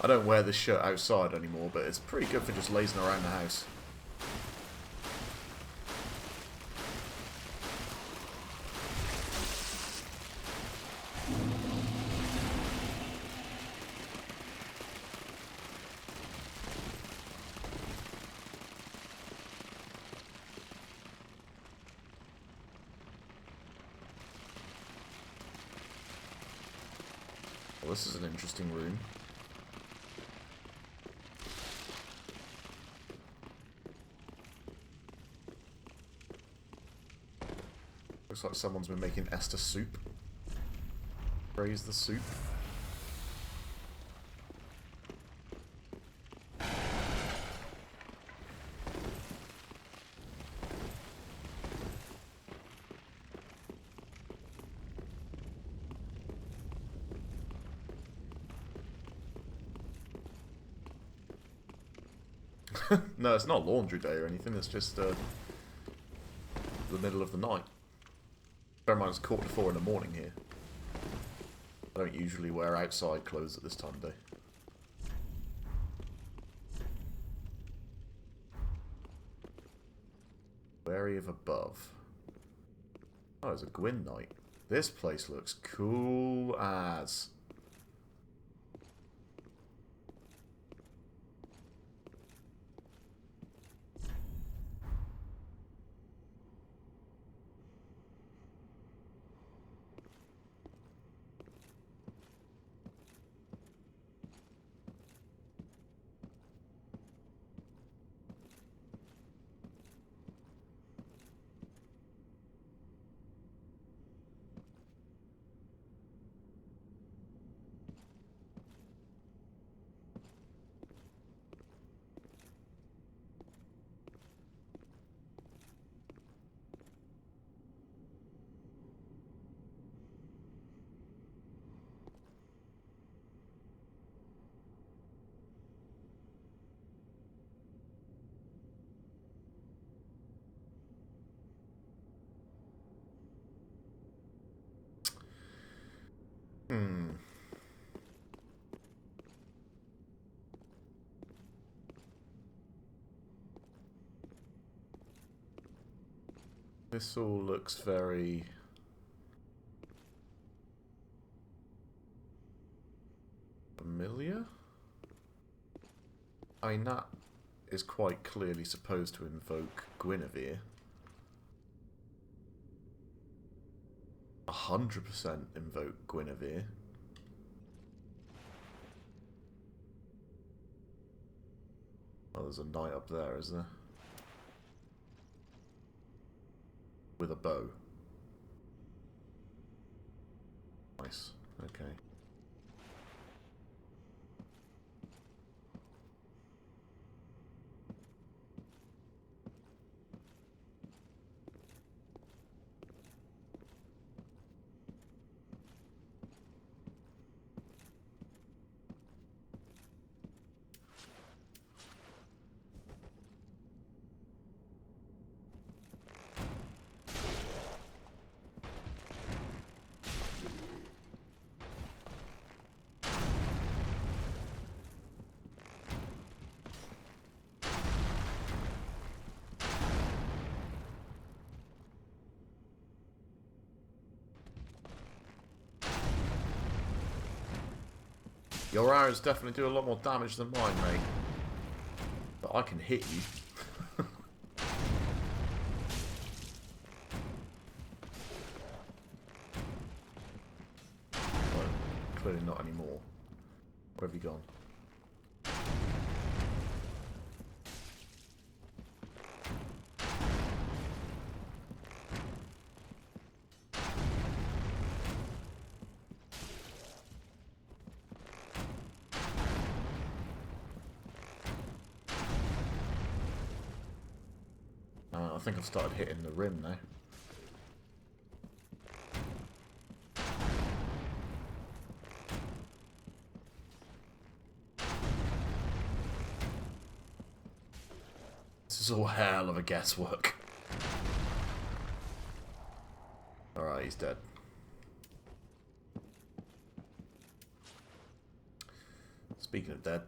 I don't wear this shirt outside anymore, but it's pretty good for just lazing around the house. Well, this is an interesting room. Looks like someone's been making Esther soup. Praise the soup. No, it's not laundry day or anything, it's just the middle of the night. Bear in mind it's 3:45 in the morning here. I don't usually wear outside clothes at this time of day. Wary of above. Oh, there's a Gwyn Knight. This place looks cool as. Hmm. This all looks very... familiar? I mean, that is quite clearly supposed to invoke Guinevere. 100% invoke Guinevere. Oh, there's a knight up there, is there? With a bow. Nice. Okay. Your arrows definitely do a lot more damage than mine, mate. But I can hit you. Well, clearly not anymore. Where have you gone? I think I've started hitting the rim now. This is all hell of a guesswork. Alright, he's dead. Speaking of dead.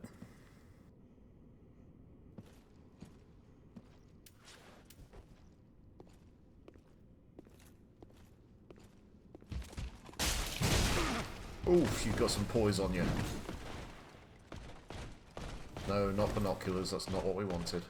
Oof, you've got some poise on you. No, not binoculars, that's not what we wanted.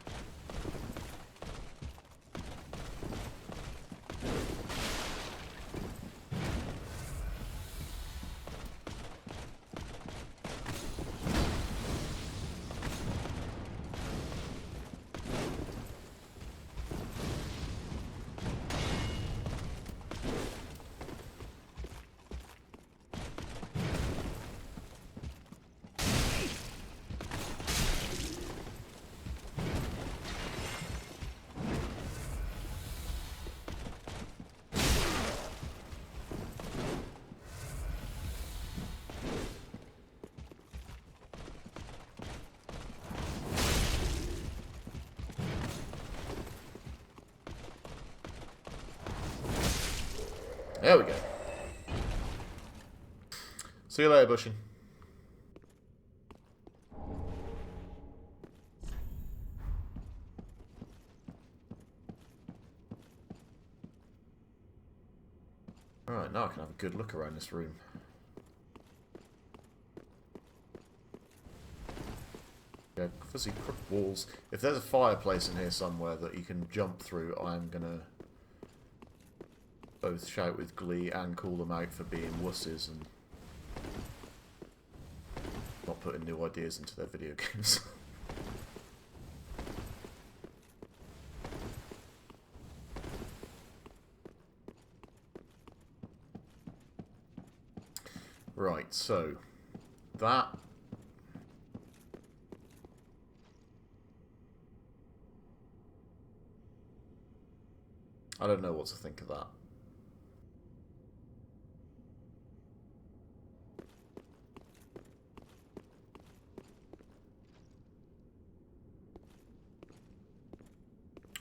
There we go. See you later, Bushin. Alright, now I can have a good look around this room. Yeah, fuzzy crooked walls. If there's a fireplace in here somewhere that you can jump through, I'm gonna both shout with glee and call them out for being wusses and not putting new ideas into their video games. Right, so that I don't know what to think of that.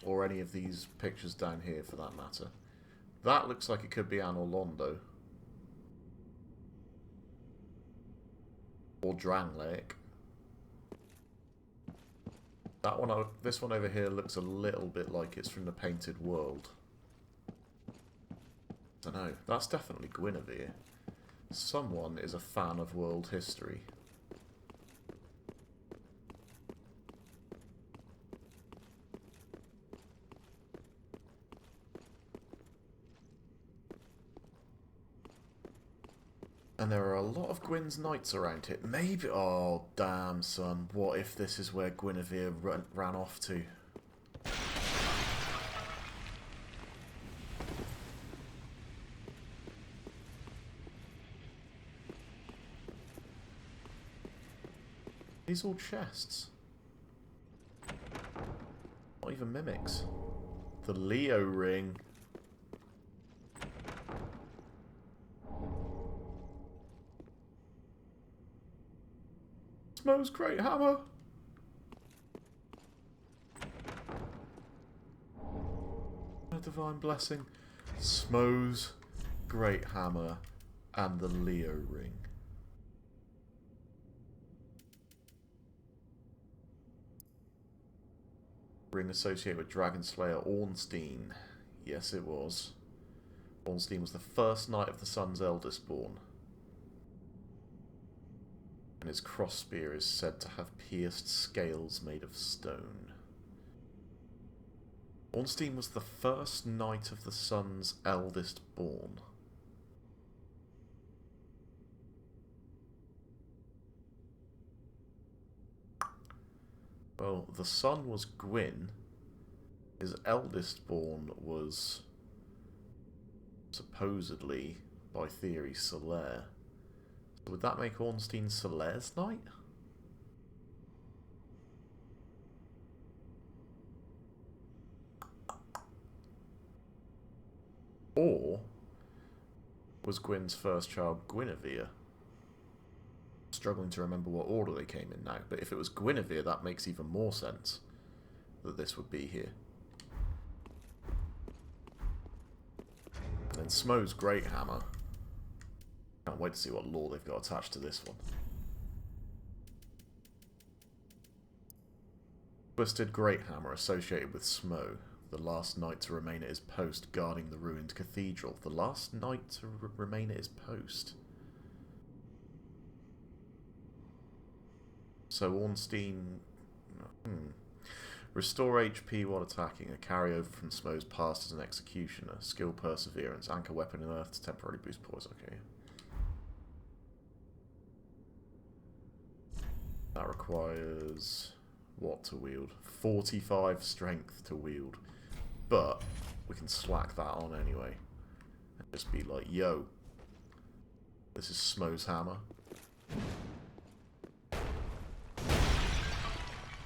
Or any of these pictures down here, for that matter. That looks like it could be Anor Londo. Or Drangleic. That one, this one over here looks a little bit like it's from the Painted World. I don't know. That's definitely Guinevere. Someone is a fan of world history. And there are a lot of Gwyn's knights around here. Maybe... Oh, damn, son. What if this is where Guinevere ran off to? These all chests. Not even mimics. The Leo ring. Smo's great hammer. A divine blessing. Smo's great hammer and the Leo ring. Ring associated with Dragon Slayer Ornstein. Yes, it was. Ornstein was the first knight of the Sun's eldest born. And his crossspear is said to have pierced scales made of stone. Ornstein was the first knight of the Sun's eldest born. Well, the son was Gwyn. His eldest born was supposedly, by theory, Solaire. So would that make Ornstein Solaire's knight? Or was Gwyn's first child Guinevere? Struggling to remember what order they came in now, but if it was Guinevere, that makes even more sense that this would be here. And Smo's great hammer. Can't wait to see what lore they've got attached to this one. Twisted great hammer associated with Smo, the last knight to remain at his post guarding the ruined cathedral. The last knight to remain at his post. So Ornstein... Restore HP while attacking. A carryover from Smo's past as an executioner. Skill perseverance. Anchor weapon in earth to temporarily boost poise. Okay. That requires... what to wield? 45 strength to wield. But we can slack that on anyway. And just be like, yo. This is Smo's hammer.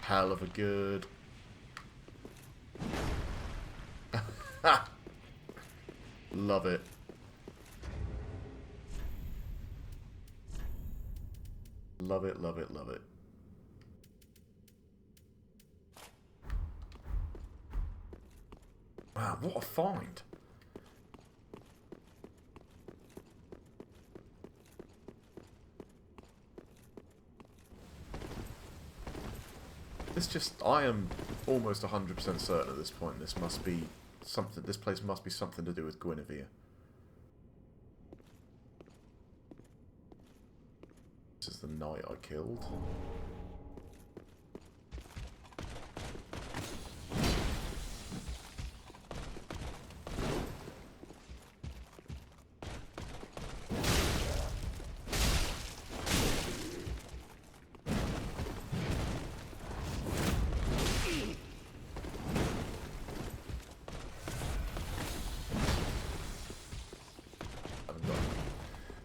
Hell of a good. Love it. Love it, love it, love it. Wow, what a find. It's just, I am almost 100% certain at this point this must be something, this place must be something to do with Guinevere. This is the knight I killed.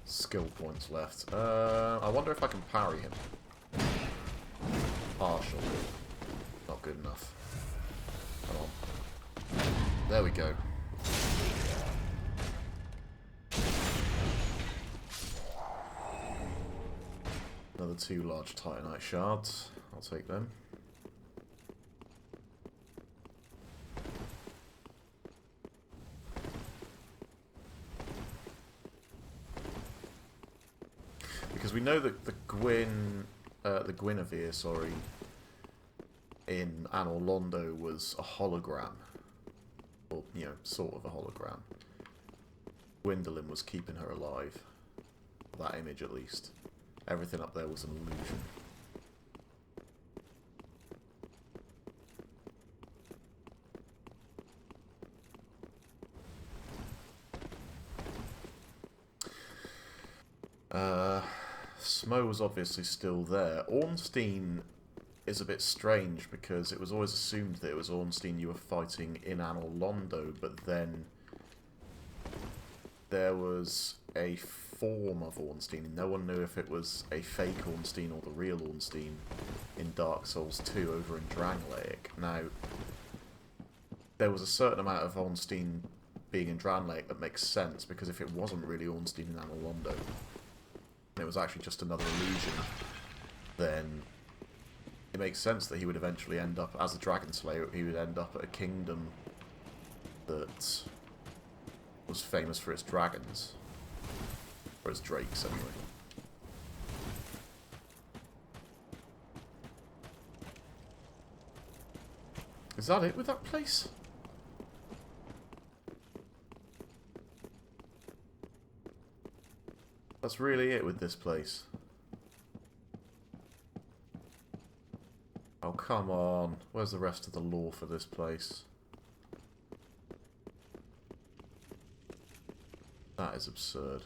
Skill points left. I wonder if I can parry him. Partial. Not good enough. Come on. There we go. Another 2 large Titanite shards. I'll take them. Because we know that the Guinevere, sorry, in Anor Londo was a hologram. Or, you know, sort of a hologram. Gwendolyn was keeping her alive. That image, at least. Everything up there was an illusion. Smo was obviously still there. Ornstein is a bit strange because it was always assumed that it was Ornstein you were fighting in Anor Londo, but then there was a form of Ornstein, and no one knew if it was a fake Ornstein or the real Ornstein in Dark Souls 2 over in Drangleic. Now, there was a certain amount of Ornstein being in Drangleic that makes sense, because if it wasn't really Ornstein in Anor Londo, and it was actually just another illusion, then it makes sense that he would eventually end up, as a Dragon Slayer, he would end up at a kingdom that was famous for its dragons. Or its drakes, anyway. Is that it with that place? That's really it with this place. Oh, come on. Where's the rest of the lore for this place? That is absurd.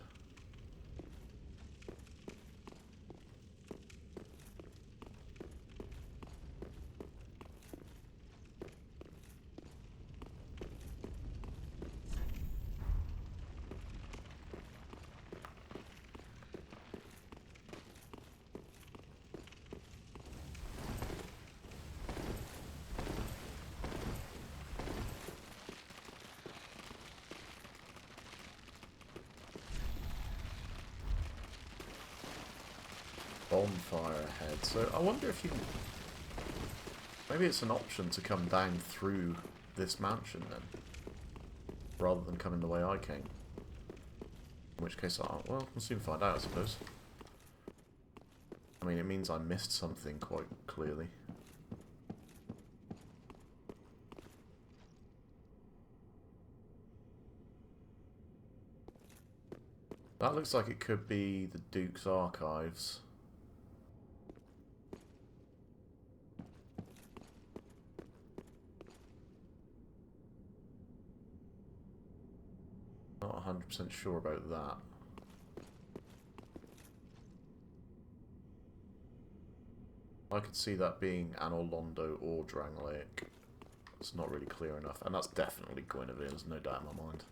Bonfire ahead. So I wonder if you can... Maybe it's an option to come down through this mansion then, rather than coming the way I came. In which case, well, we'll soon find out, I suppose. I mean, it means I missed something quite clearly. That looks like it could be the Duke's archives. Not 100% sure about that. I could see that being Anor Londo or Drangleic. It's not really clear enough. And that's definitely Guinevere, there's no doubt in my mind.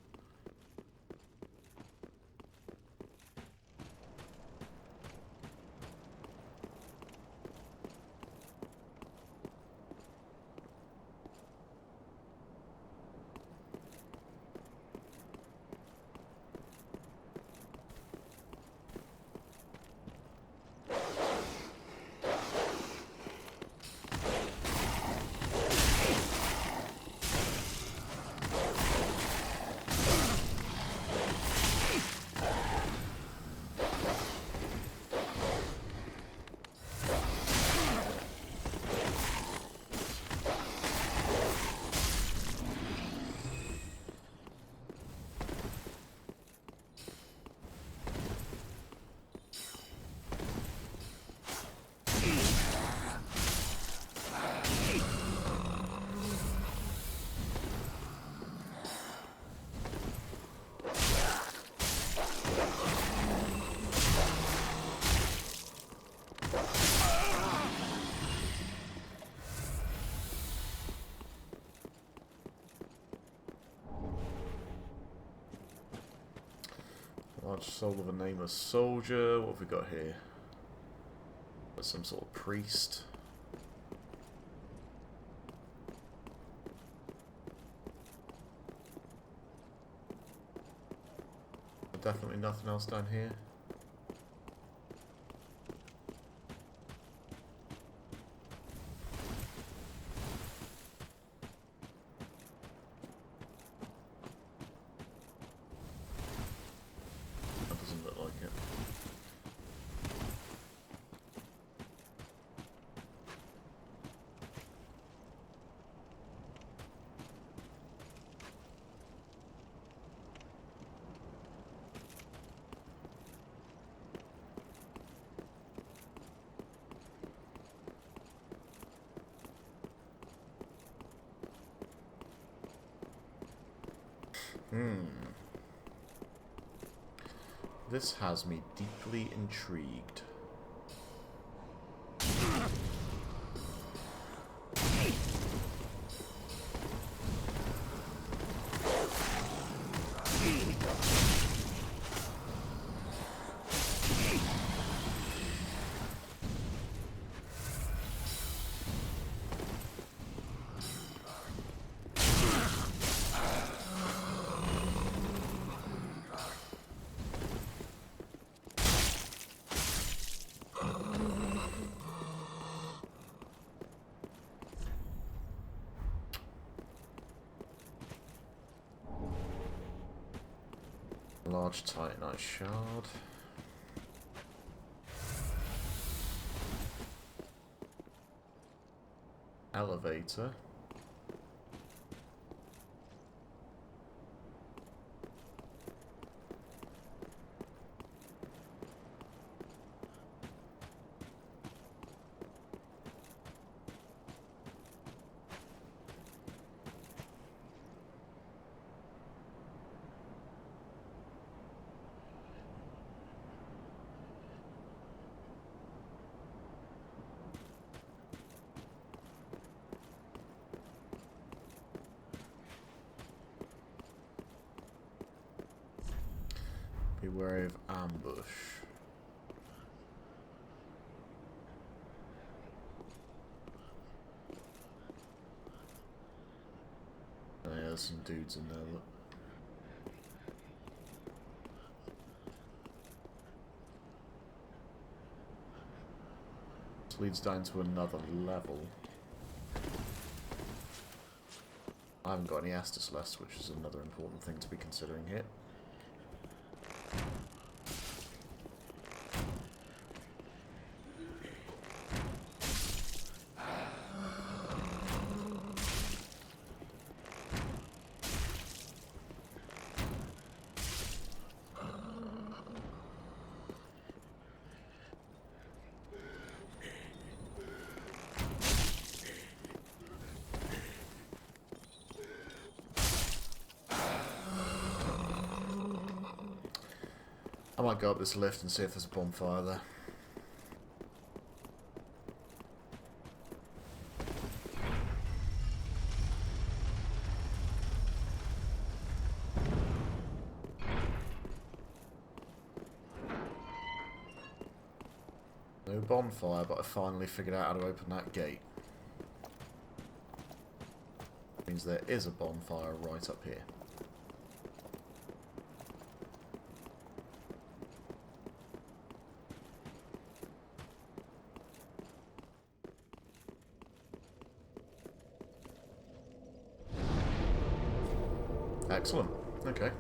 Large soul of a nameless soldier. What have we got here? Got some sort of priest. Definitely nothing else down here. That doesn't look like it. This has me deeply intrigued. Large titanite shard. Elevator. Be wary of ambush. Oh, yeah, there's some dudes in there, look. This leads down to another level. I haven't got any Estus left, which is another important thing to be considering here. I might go up this lift and see if there's a bonfire there. No bonfire, but I finally figured out how to open that gate. Means there is a bonfire right up here. Excellent. Okay.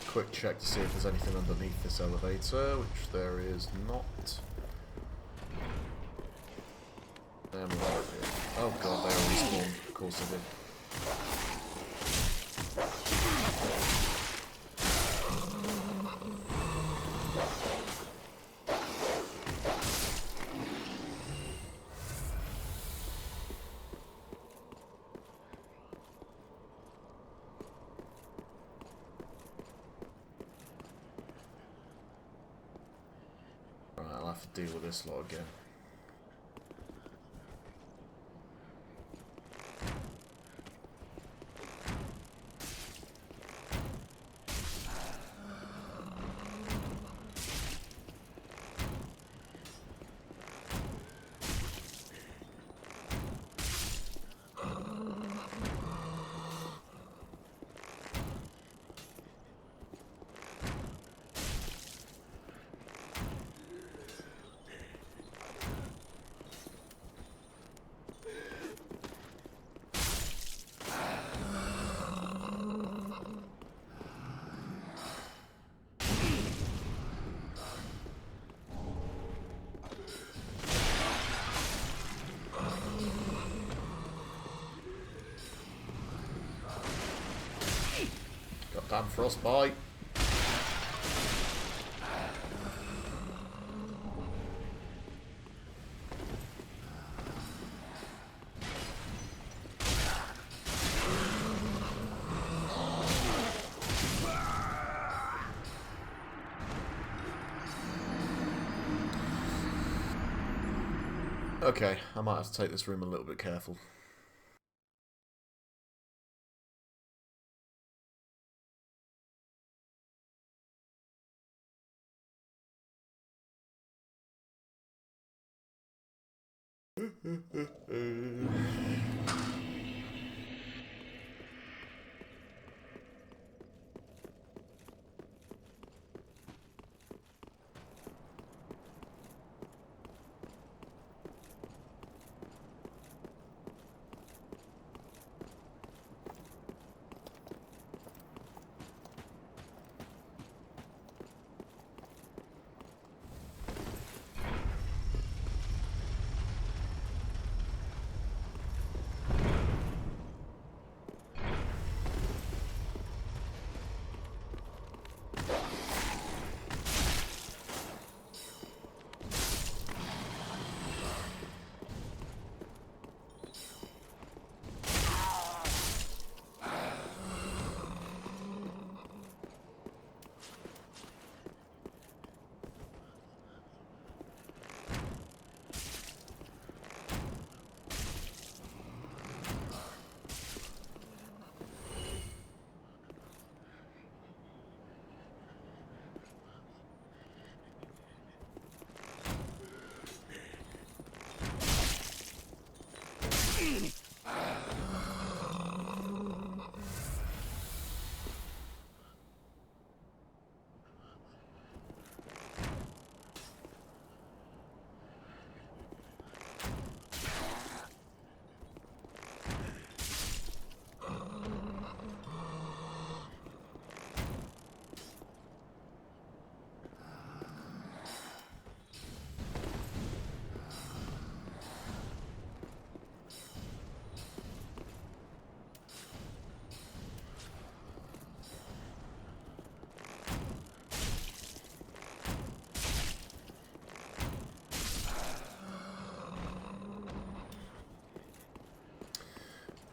Quick check to see if there's anything underneath this elevator, which there is not. Oh god, they all respawned. Of course they did. I'll have to deal with this lot again. Damn frostbite. Okay, I might have to take this room a little bit careful.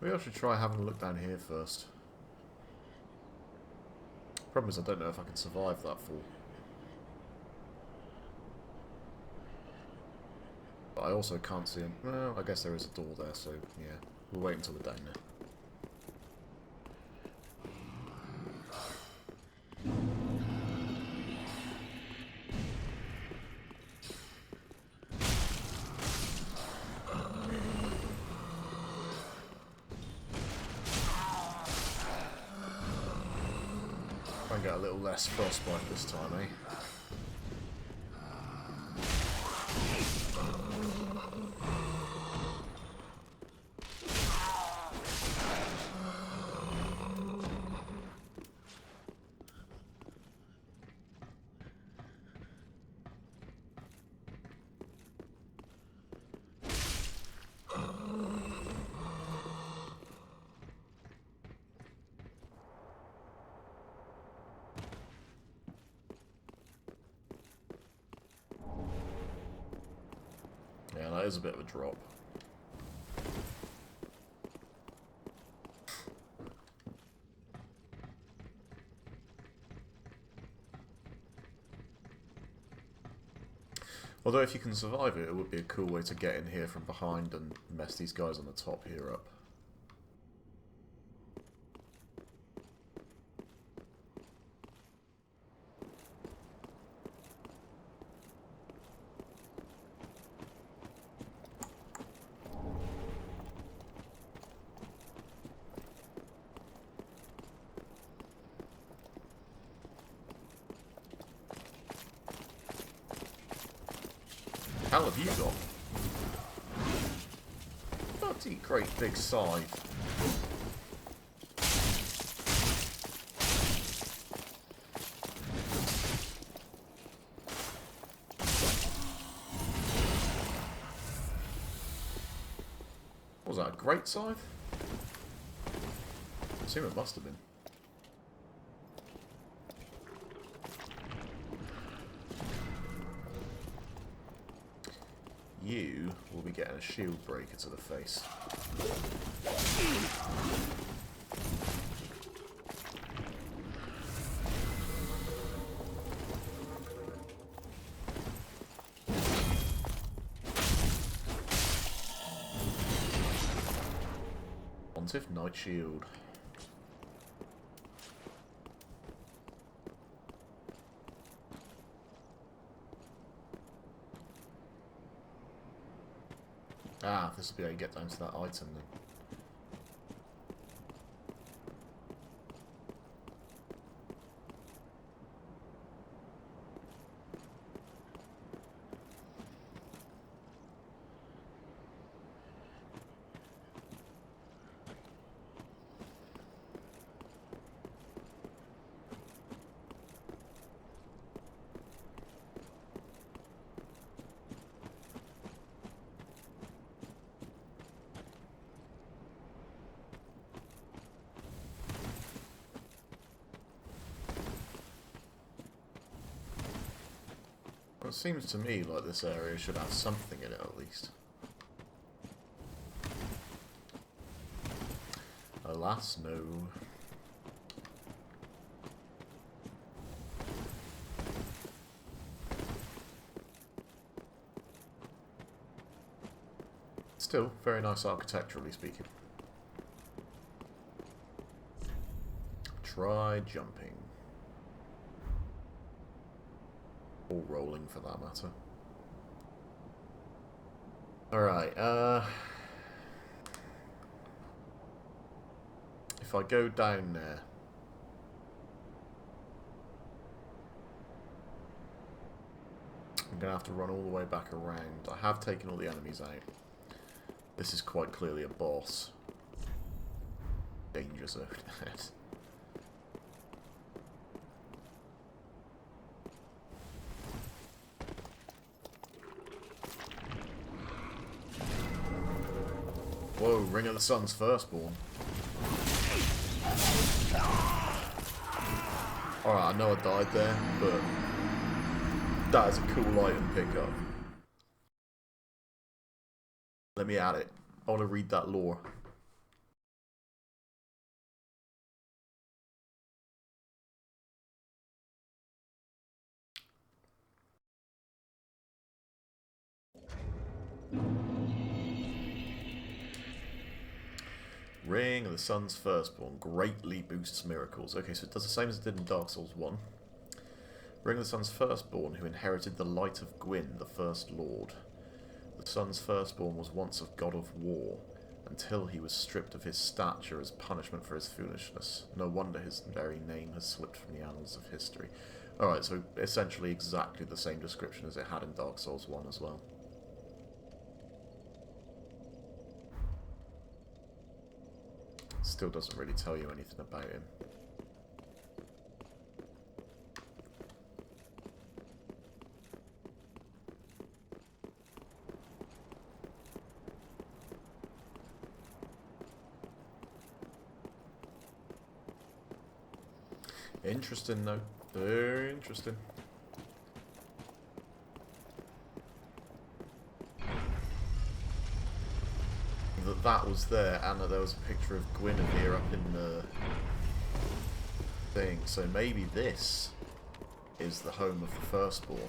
Maybe I should try having a look down here first. Problem is I don't know if I can survive that fall. But I also can't see him. Well, I guess there is a door there, so yeah. We'll wait until we're down there. Try and get a little less frostbite this time, eh? Yeah, that is a bit of a drop. Although if you can survive it, it would be a cool way to get in here from behind and mess these guys on the top here up. How have you got? Bloody great big scythe. What was that, a great scythe? I assume it must have been. you will be getting a shield breaker to the face. Pontiff Knight Shield. Ah, this will be how you get down to that item then. Well, it seems to me like this area should have something in it at least. Alas, no. Still, very nice architecturally speaking. Try jumping. Or rolling for that matter. Alright, if I go down there, I'm going to have to run all the way back around. I have taken all the enemies out. This is quite clearly a boss. Danger zone. Whoa, Ring of the Sun's Firstborn. Alright, I know I died there, but that is a cool item pickup. Let me add it. I want to read that lore. Ring of the Sun's Firstborn greatly boosts miracles. Okay, so it does the same as it did in Dark Souls 1. Ring of the Sun's Firstborn, who inherited the light of Gwyn, the First Lord. The Sun's Firstborn was once a god of war, until he was stripped of his stature as punishment for his foolishness. No wonder his very name has slipped from the annals of history. Alright, so essentially exactly the same description as it had in Dark Souls 1 as well. Still doesn't really tell you anything about him. Interesting though. Very interesting. That was there, and that there was a picture of Guinevere up in the thing. So maybe this is the home of the Firstborn.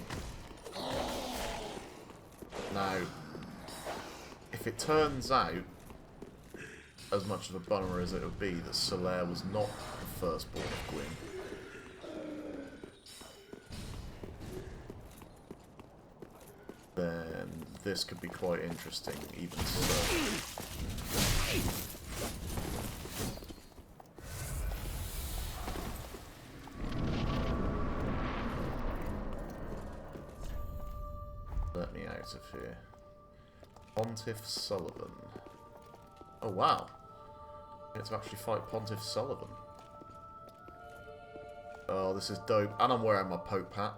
Now, if it turns out, as much of a bummer as it would be, that Solaire was not the Firstborn of Gwyn, then this could be quite interesting, even so. Let me out of here. Pontiff Sullivan. Oh wow. I get to actually fight Pontiff Sullivan. Oh, this is dope. And I'm wearing my Pope hat.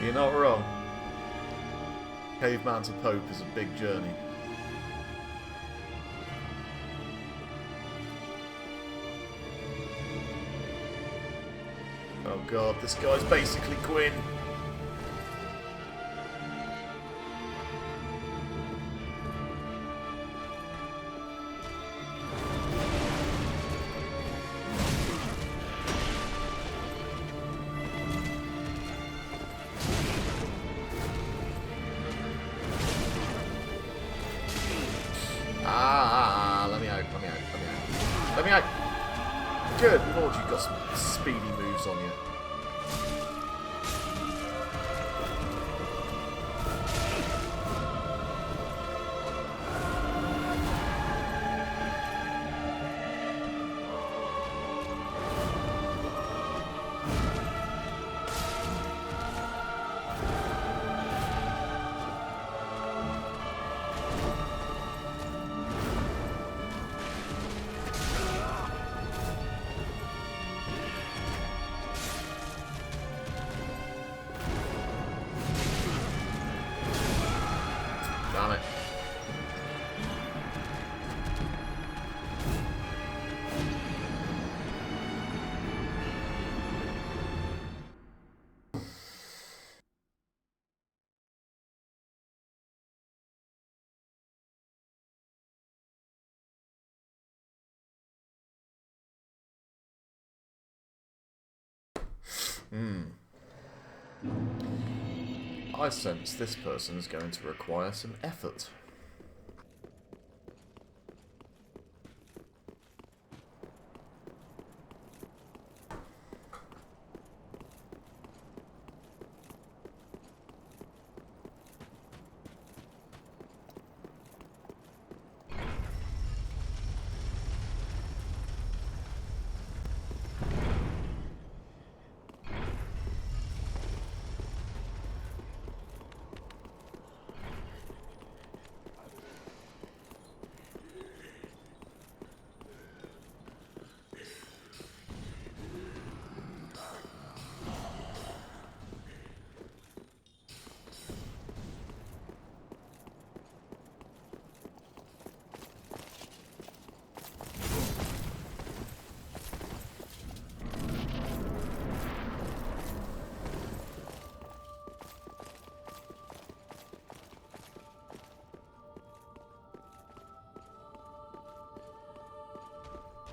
You're not wrong. Caveman to Pope is a big journey. Oh god, this guy's basically Gwyn. Let me out. Good lord, you've got some speedy moves on you. Damn it. I sense this person is going to require some effort.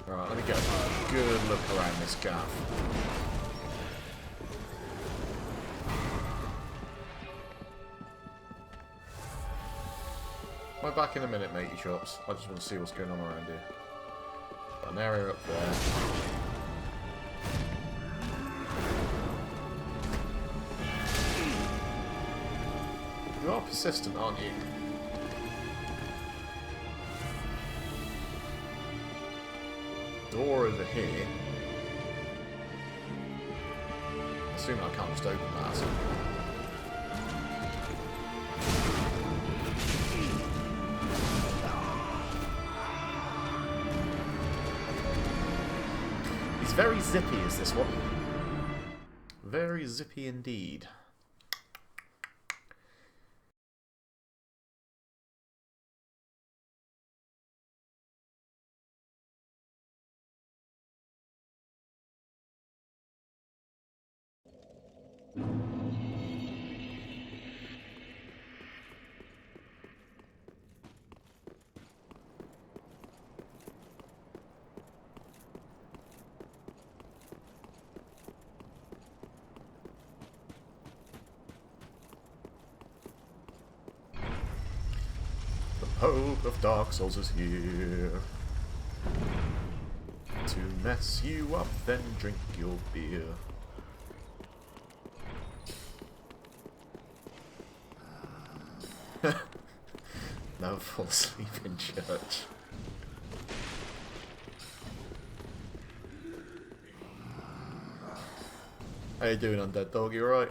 Alright, let me get a good look around this gaff. I'll be back in a minute, matey chops. I just want to see what's going on around here. Got an area up there. You are persistent, aren't you? Door over here. Assuming I can't just open that. So. He's very zippy, is this one? Very zippy indeed. Hope of Dark Souls is here to mess you up, then drink your beer. Never fall asleep in church. How you doing, Undead Dog? You alright?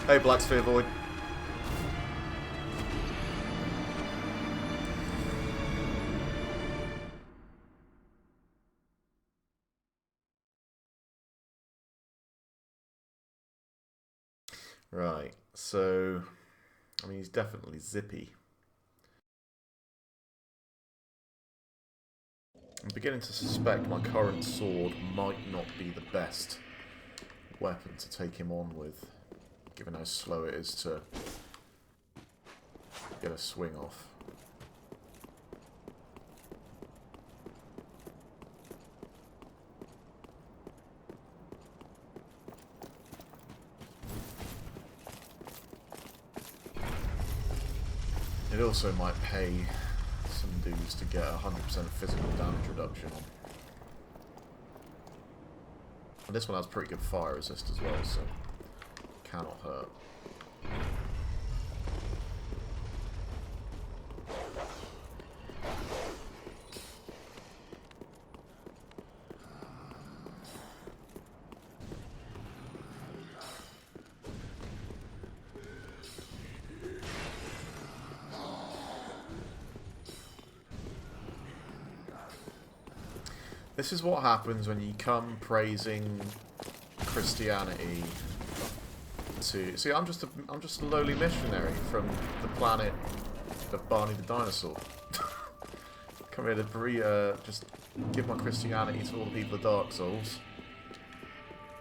Hey, Black Sphere Void. Right, so, I mean, he's definitely zippy. I'm beginning to suspect my current sword might not be the best weapon to take him on with, given how slow it is to get a swing off. It also might pay some dudes to get 100% physical damage reduction on. And this one has pretty good fire resist as well, so cannot hurt. This is what happens when you come praising Christianity to... See, I'm just a lowly missionary from the planet of Barney the Dinosaur. Come here to just give my Christianity to all the people of Dark Souls.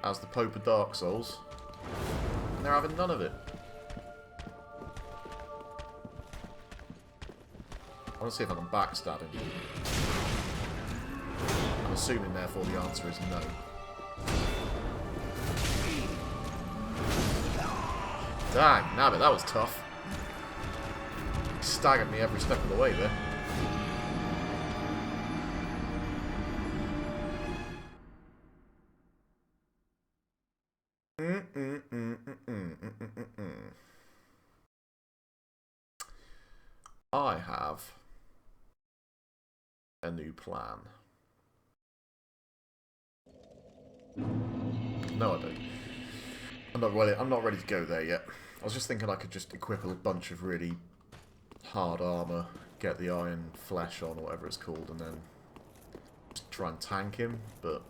As the Pope of Dark Souls. And they're having none of it. I want to see if I can backstab him. I'm assuming, therefore, the answer is no. Dang, nabbit, that was tough. He staggered me every step of the way there. I have a new plan. No, I don't. I'm not ready to go there yet. I was just thinking I could just equip a bunch of really hard armor, get the iron flesh on, or whatever it's called, and then just try and tank him, but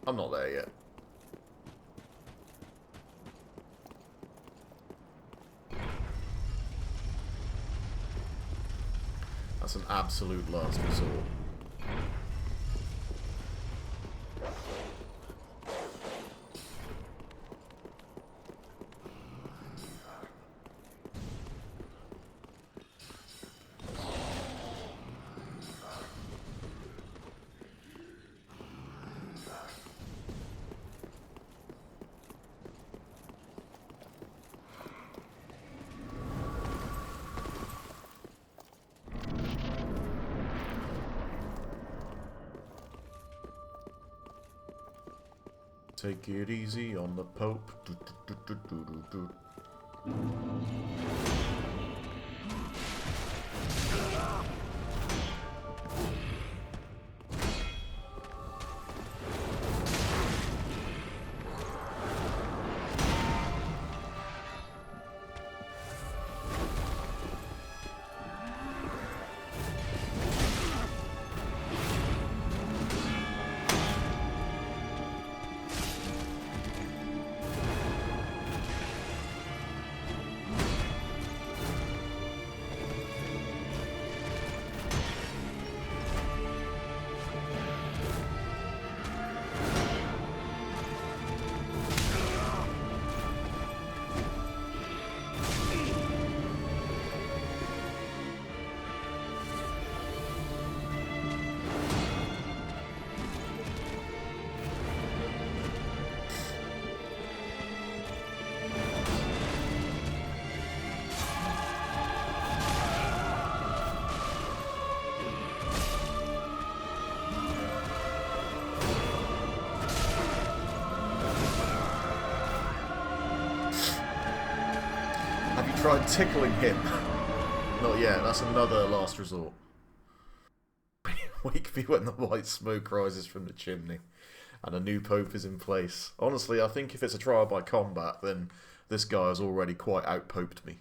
I'm not there yet. That's an absolute last resort. Take it easy on the Pope. Do, do, do, do, do, do. Tried tickling him. Not yet, that's another last resort. Wake me when the white smoke rises from the chimney and a new pope is in place. Honestly, I think if it's a trial by combat, then This guy has already quite outpoped me.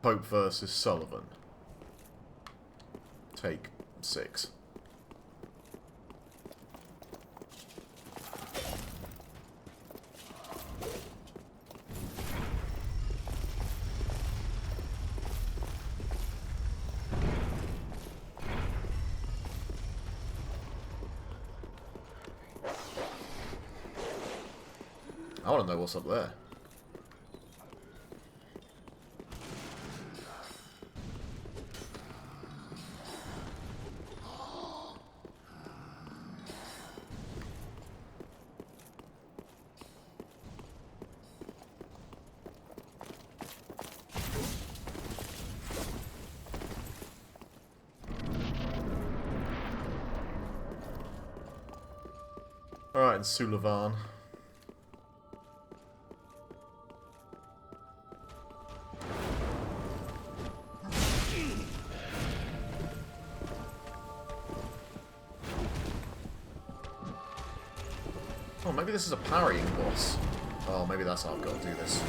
Pope versus Sullivan. Take 6. I want to know what's up there. Alright, and Sulavan. Oh, maybe this is a parrying boss. Oh, maybe that's how I've got to do this.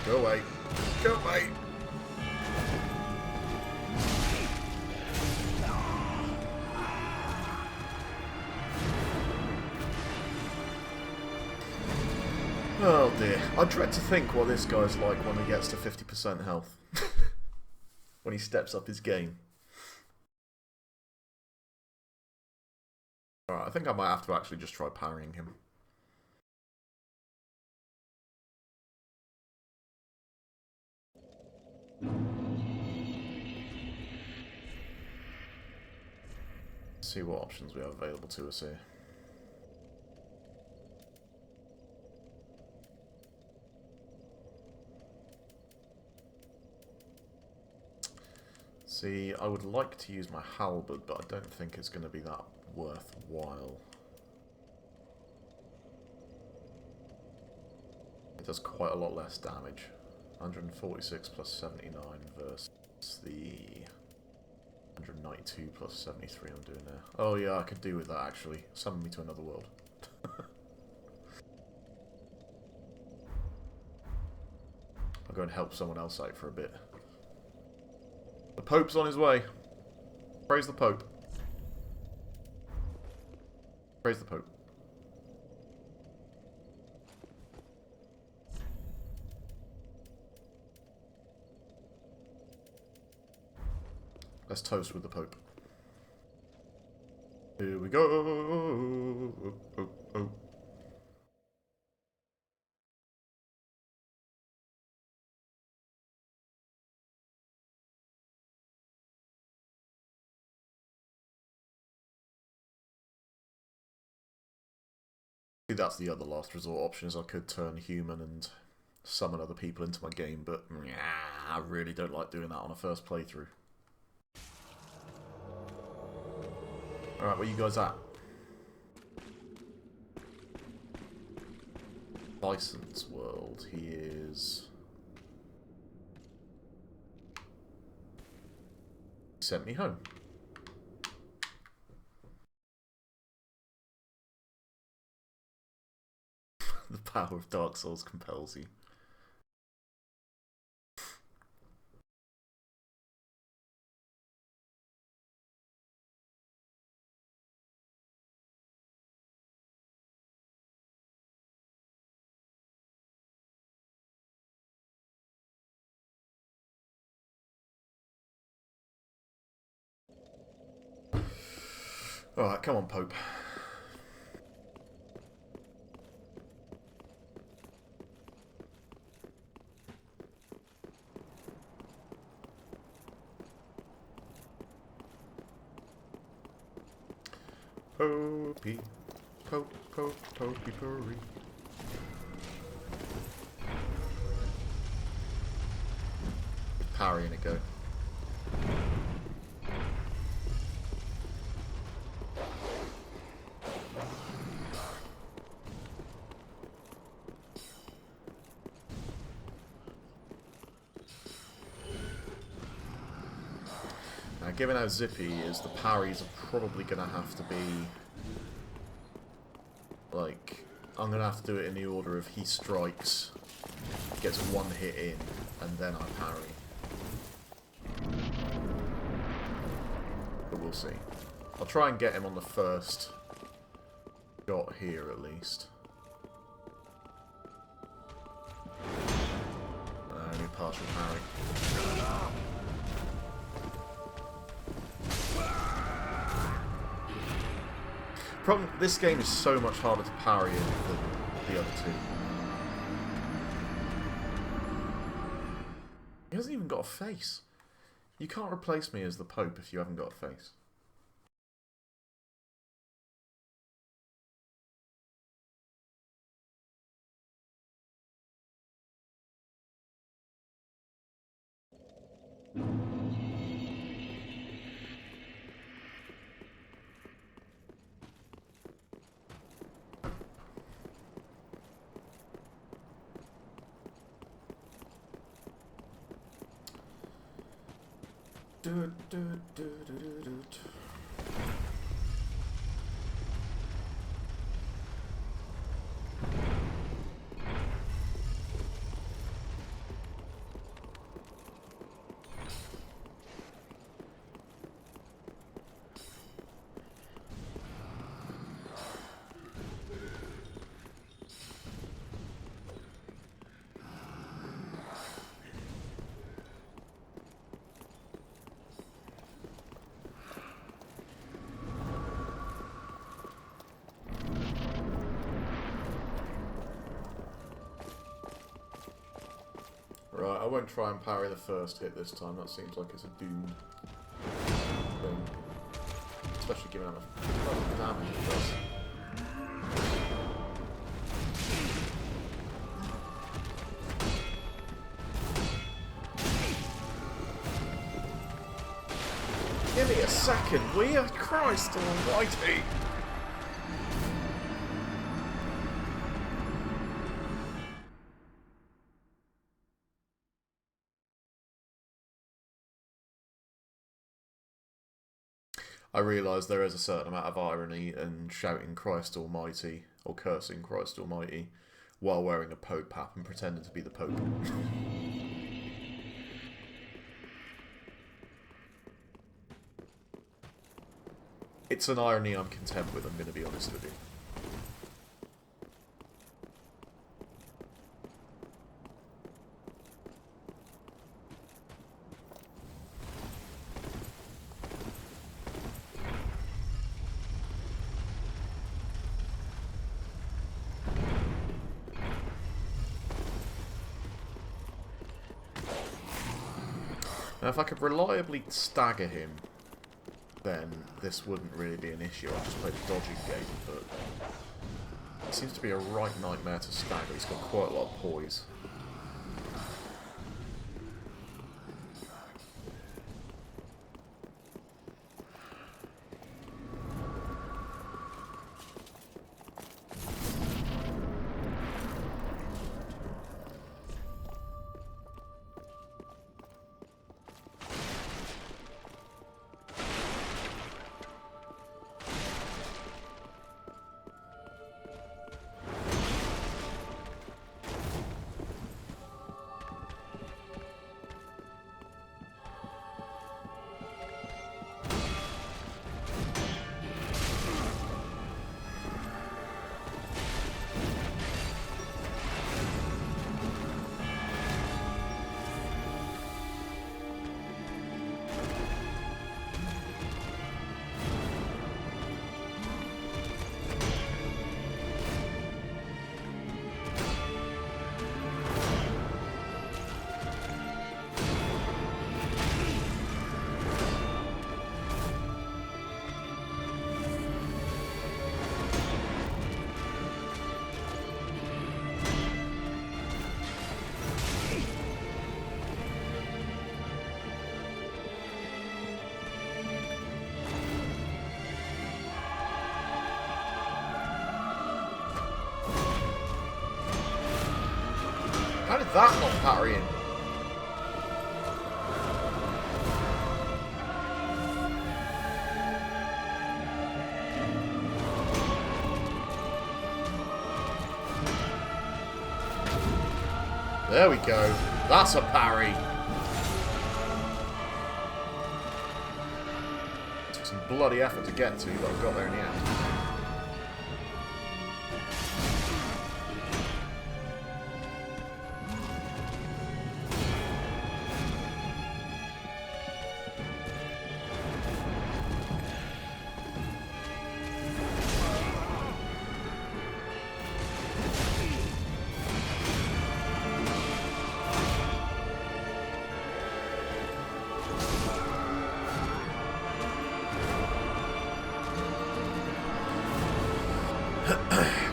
Go away. Go away! Oh dear. I dread to think what this guy's like when he gets to 50% health. When he steps up his game. Alright, I think I might have to actually just try parrying him. Let's see what options we have available to us here. See, I would like to use my halberd, but I don't think it's going to be that worthwhile. It does quite a lot less damage. 146 plus 79 versus the 192 plus 73 I'm doing there. Oh yeah, I could do with that actually. Summon me to another world. I'll go and help someone else out for a bit. The Pope's on his way. Praise the Pope. Praise the Pope. Let's toast with the Pope. Here we go. Oh, oh, oh. That's the other last resort option, is I could turn human and summon other people into my game, but I really don't like doing that on a first playthrough. Alright, where you guys at? License World, he is... Sent me home. The power of Dark Souls compels you. Alright, come on, Pope. Popey, Pope, Pope, Popey, Purry. Parry and a go. given how zippy he is, the parries are probably going to have to be... Like, I'm going to have to do it in the order of he strikes, gets one hit in, and then I parry. But we'll see. I'll try and get him on the first shot here at least. Only partial parry. Problem, this game is so much harder to parry in than the other two. He hasn't even got a face. You can't replace me as the Pope if you haven't got a face. Right, I won't try and parry the first hit this time. That seems like it's a doomed thing. Especially given how much damage it does. Give me a second, will you? Christ almighty! I realise there is a certain amount of irony in shouting Christ Almighty, or cursing Christ Almighty, while wearing a Pope hat and pretending to be the Pope. It's an irony I'm content with, I'm going to be honest with you. Now, if I could reliably stagger him, then this wouldn't really be an issue. I just played a dodging game, but it seems to be a right nightmare to stagger. He's got quite a lot of poise. How did that not parry him? There we go. That's a parry. Took some bloody effort to get to, but I got there in the end.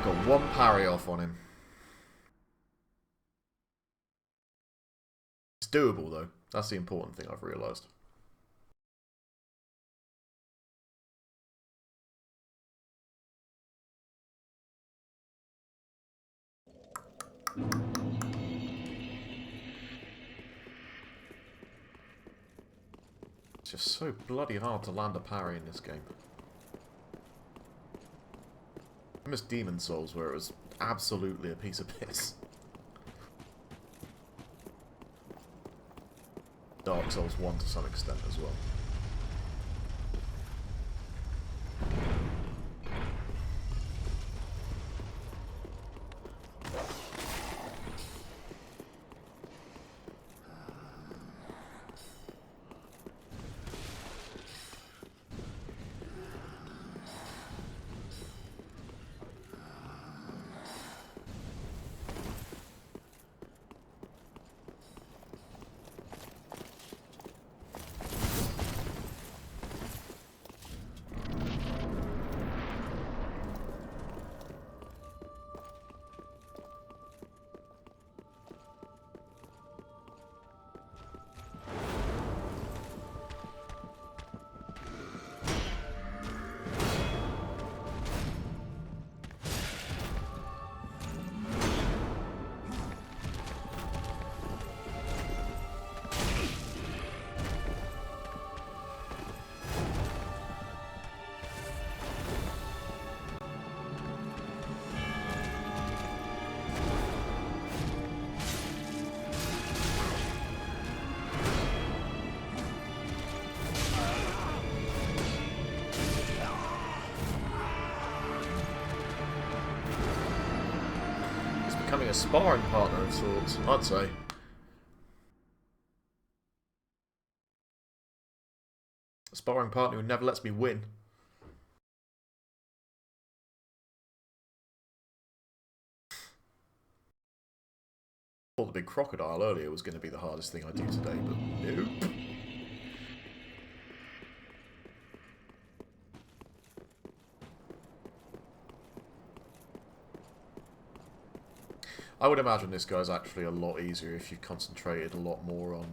Got one parry off on him. It's doable though. That's the important thing I've realised. It's just so bloody hard to land a parry in this game. I miss Demon Souls, where it was absolutely a piece of piss. Dark Souls 1 to some extent as well. Becoming a sparring partner of sorts, I'd say. A sparring partner who never lets me win. I thought the big crocodile earlier was going to be the hardest thing I do today, but nope. I would imagine this guy's actually a lot easier if you concentrated a lot more on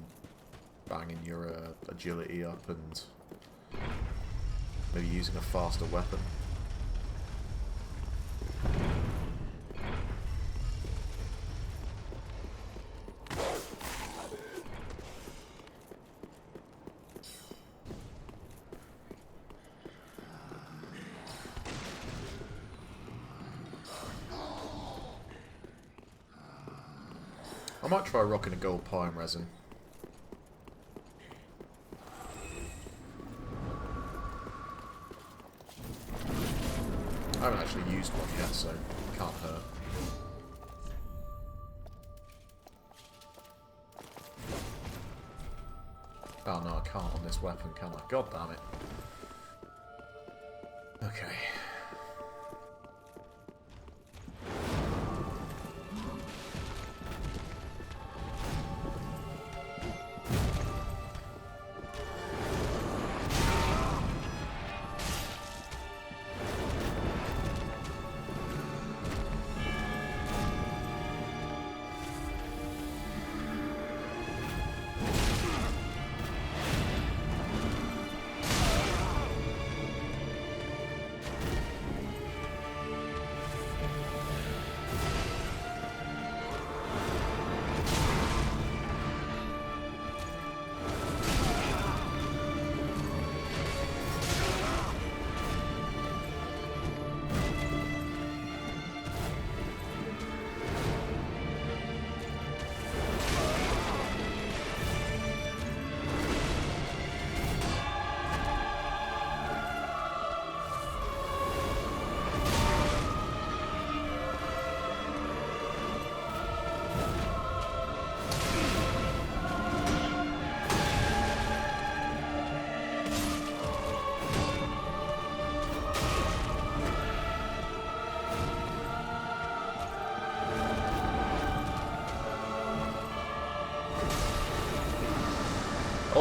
banging your agility up and maybe using a faster weapon. I might try rocking a gold pine resin. I haven't actually used one yet, so it can't hurt. Oh no, I can't on this weapon, can I? God damn it. Okay.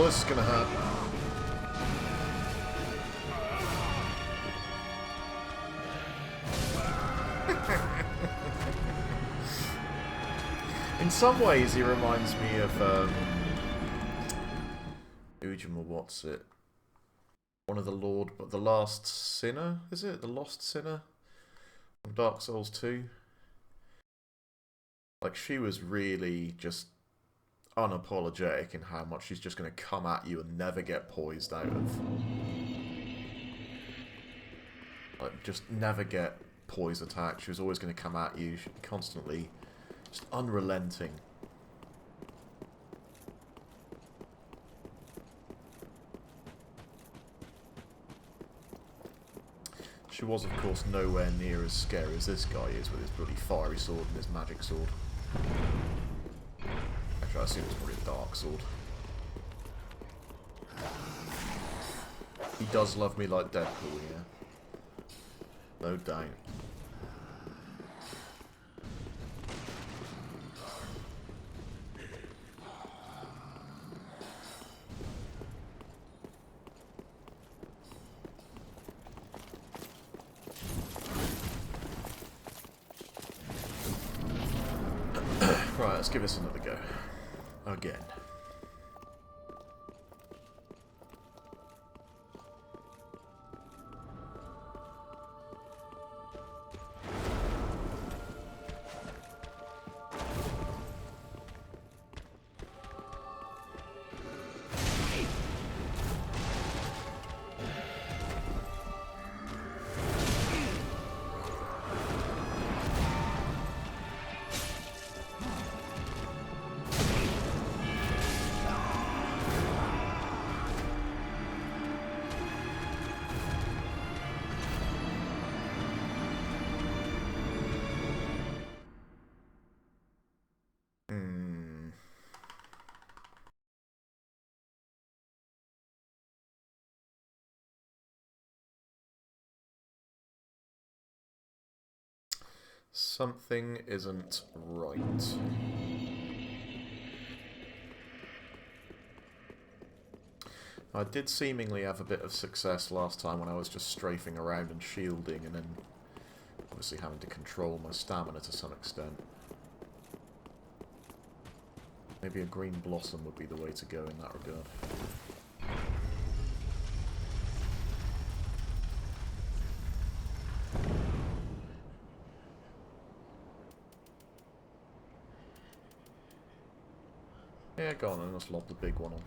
this is gonna hurt. In some ways, he reminds me of Ujima, what's it? One of the Last Sinner, is it? The Lost Sinner from Dark Souls 2. Like, she was really just unapologetic in how much she's just going to come at you and never get poised out of. Like, just never get poise attacked. She was always going to come at you. She'd be constantly just unrelenting. She was, of course, nowhere near as scary as this guy is with his bloody fiery sword and his magic sword. Actually, I assume it's probably a dark sword. He does love me like Deadpool, yeah. No doubt. Right, let's give this another go. Again. Something isn't right. I did seemingly have a bit of success last time when I was just strafing around and shielding and then obviously having to control my stamina to some extent. Maybe a green blossom would be the way to go in that regard. Yeah, go on, and let's lob the big one on.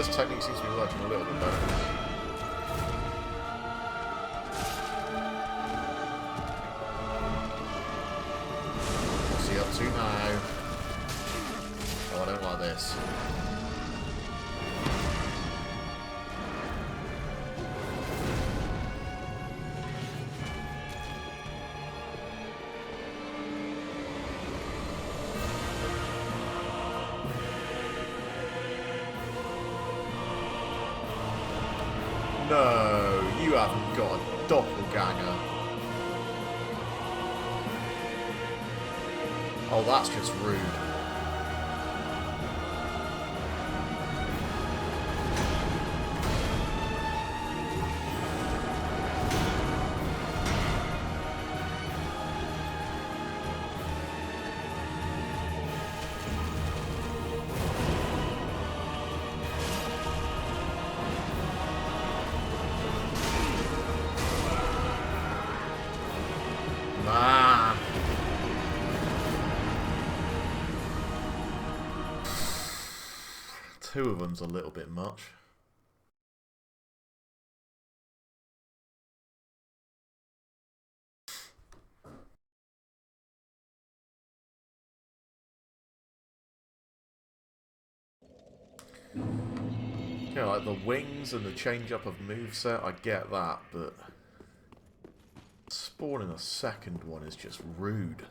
this technique seems to be working a little bit better. What's he up to now? Oh, I don't like this. No, you haven't got a doppelganger. Oh, that's just rude. Man. Two of them's a little bit much. Yeah, like the wings and the change up of moveset, I get that, but spawning a second one is just rude.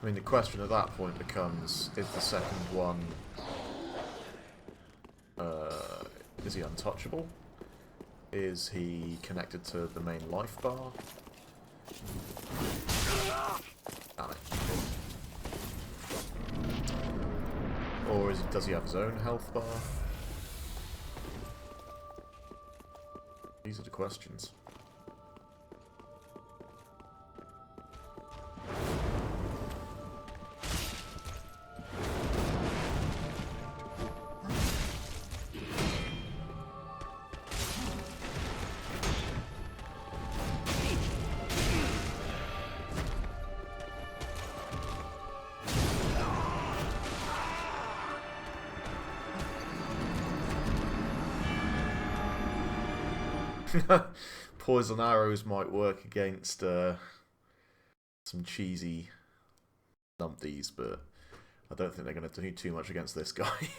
I mean, the question at that point becomes, is the second one, is he untouchable? Is he connected to the main life bar? Damn it. Or does he have his own health bar? These are the questions. Poison arrows might work against some cheesy numpties, but I don't think they're going to do too much against this guy.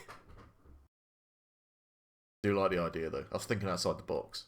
Do like the idea though. I was thinking outside the box.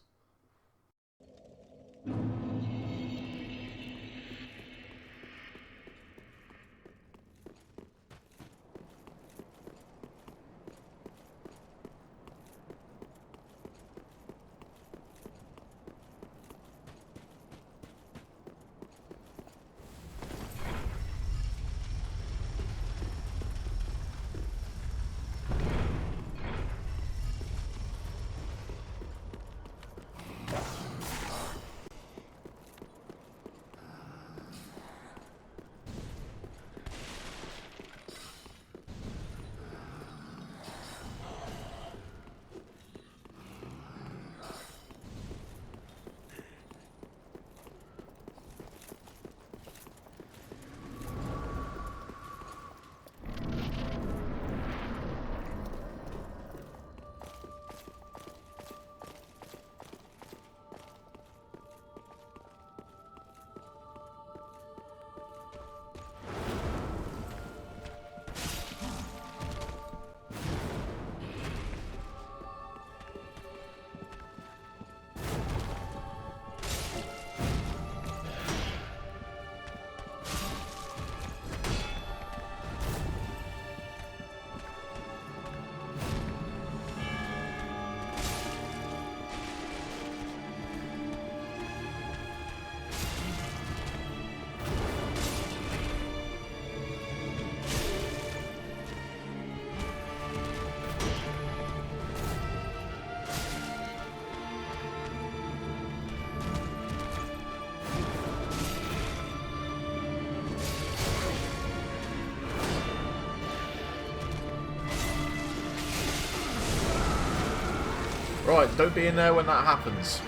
Right, don't be in there when that happens.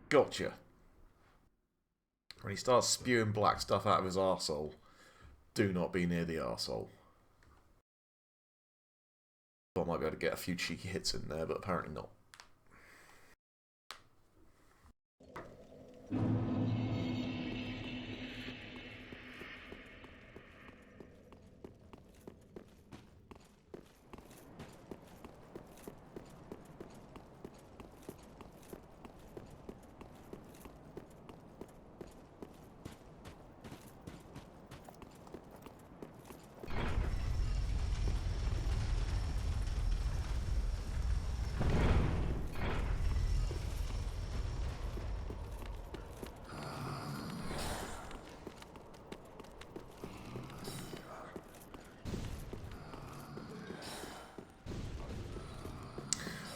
Gotcha. When he starts spewing black stuff out of his arsehole, do not be near the arsehole. I might be able to get a few cheeky hits in there, but apparently not.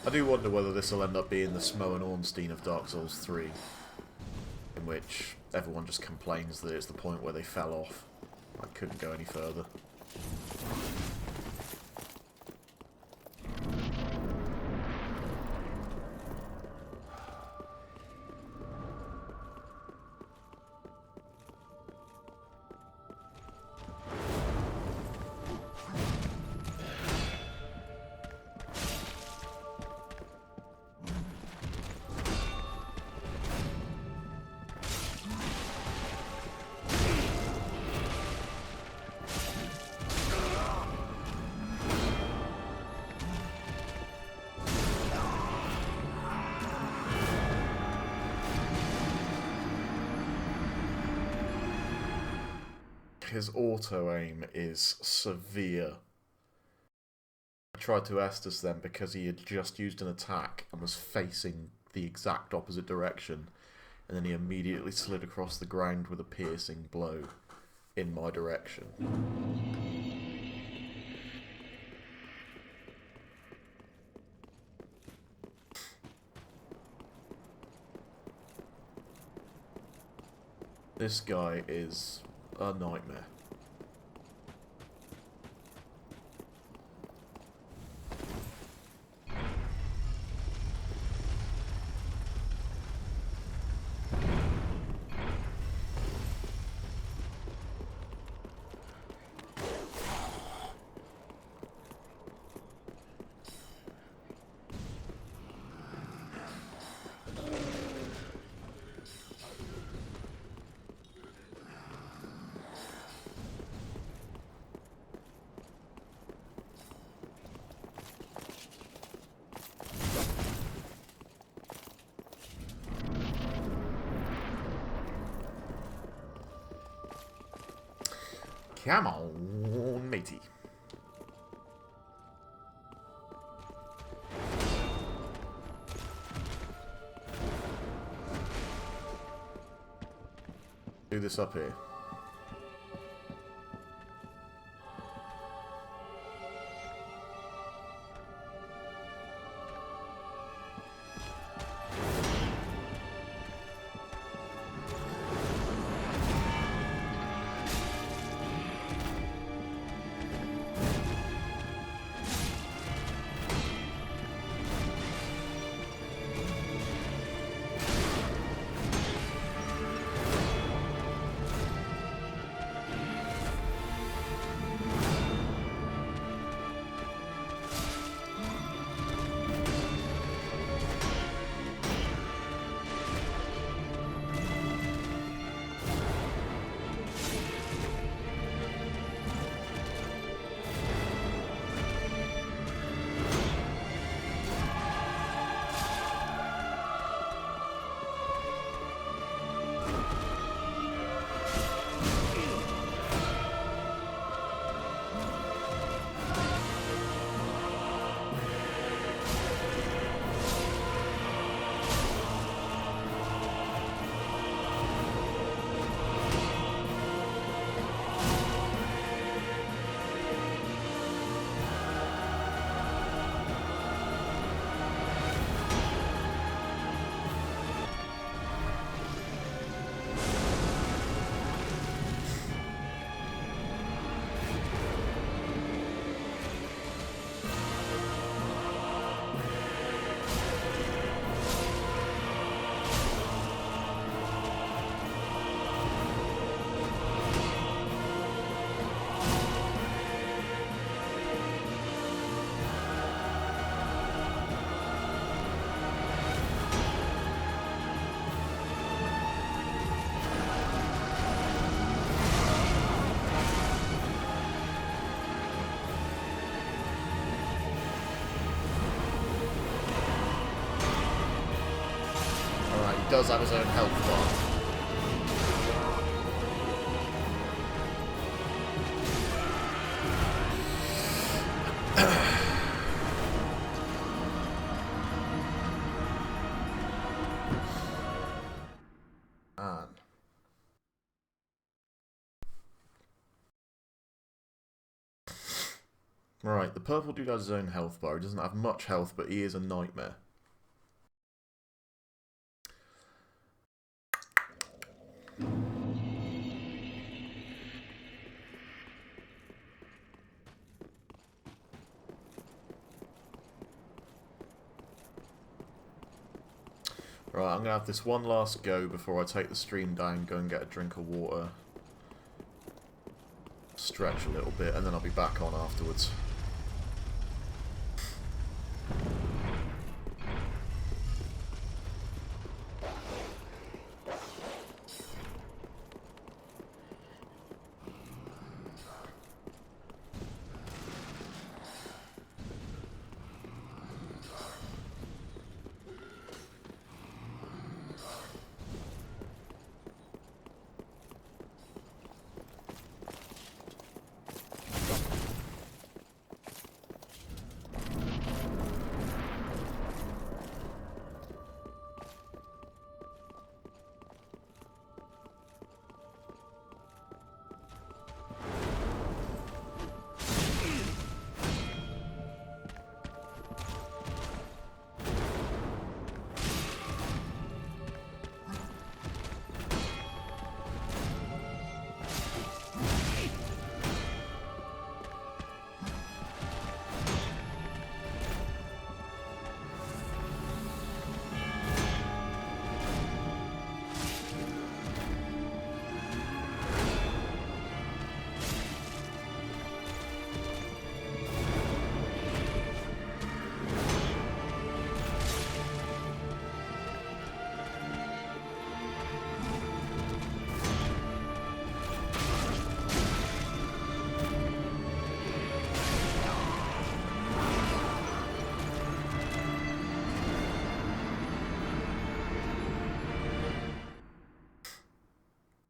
I do wonder whether this will end up being the Smo and Ornstein of Dark Souls 3, in which everyone just complains that it's the point where they fell off. I couldn't go any further. His auto-aim is severe. I tried to Estus then because he had just used an attack and was facing the exact opposite direction, and then he immediately slid across the ground with a piercing blow in my direction. This guy is a nightmare. Come on, matey. Do this up here. does have his own health bar. Right, the purple dude has his own health bar. He doesn't have much health, but he is a nightmare. Right, I'm going to have this one last go before I take the stream down, go and get a drink of water, stretch a little bit, and then I'll be back on afterwards.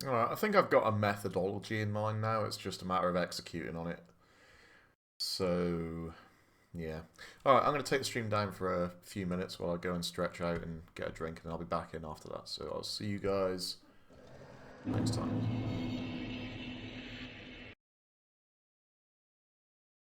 Alright, I think I've got a methodology in mind now, it's just a matter of executing on it. So, yeah. Alright, I'm going to take the stream down for a few minutes while I go and stretch out and get a drink, and I'll be back in after that. So I'll see you guys next time.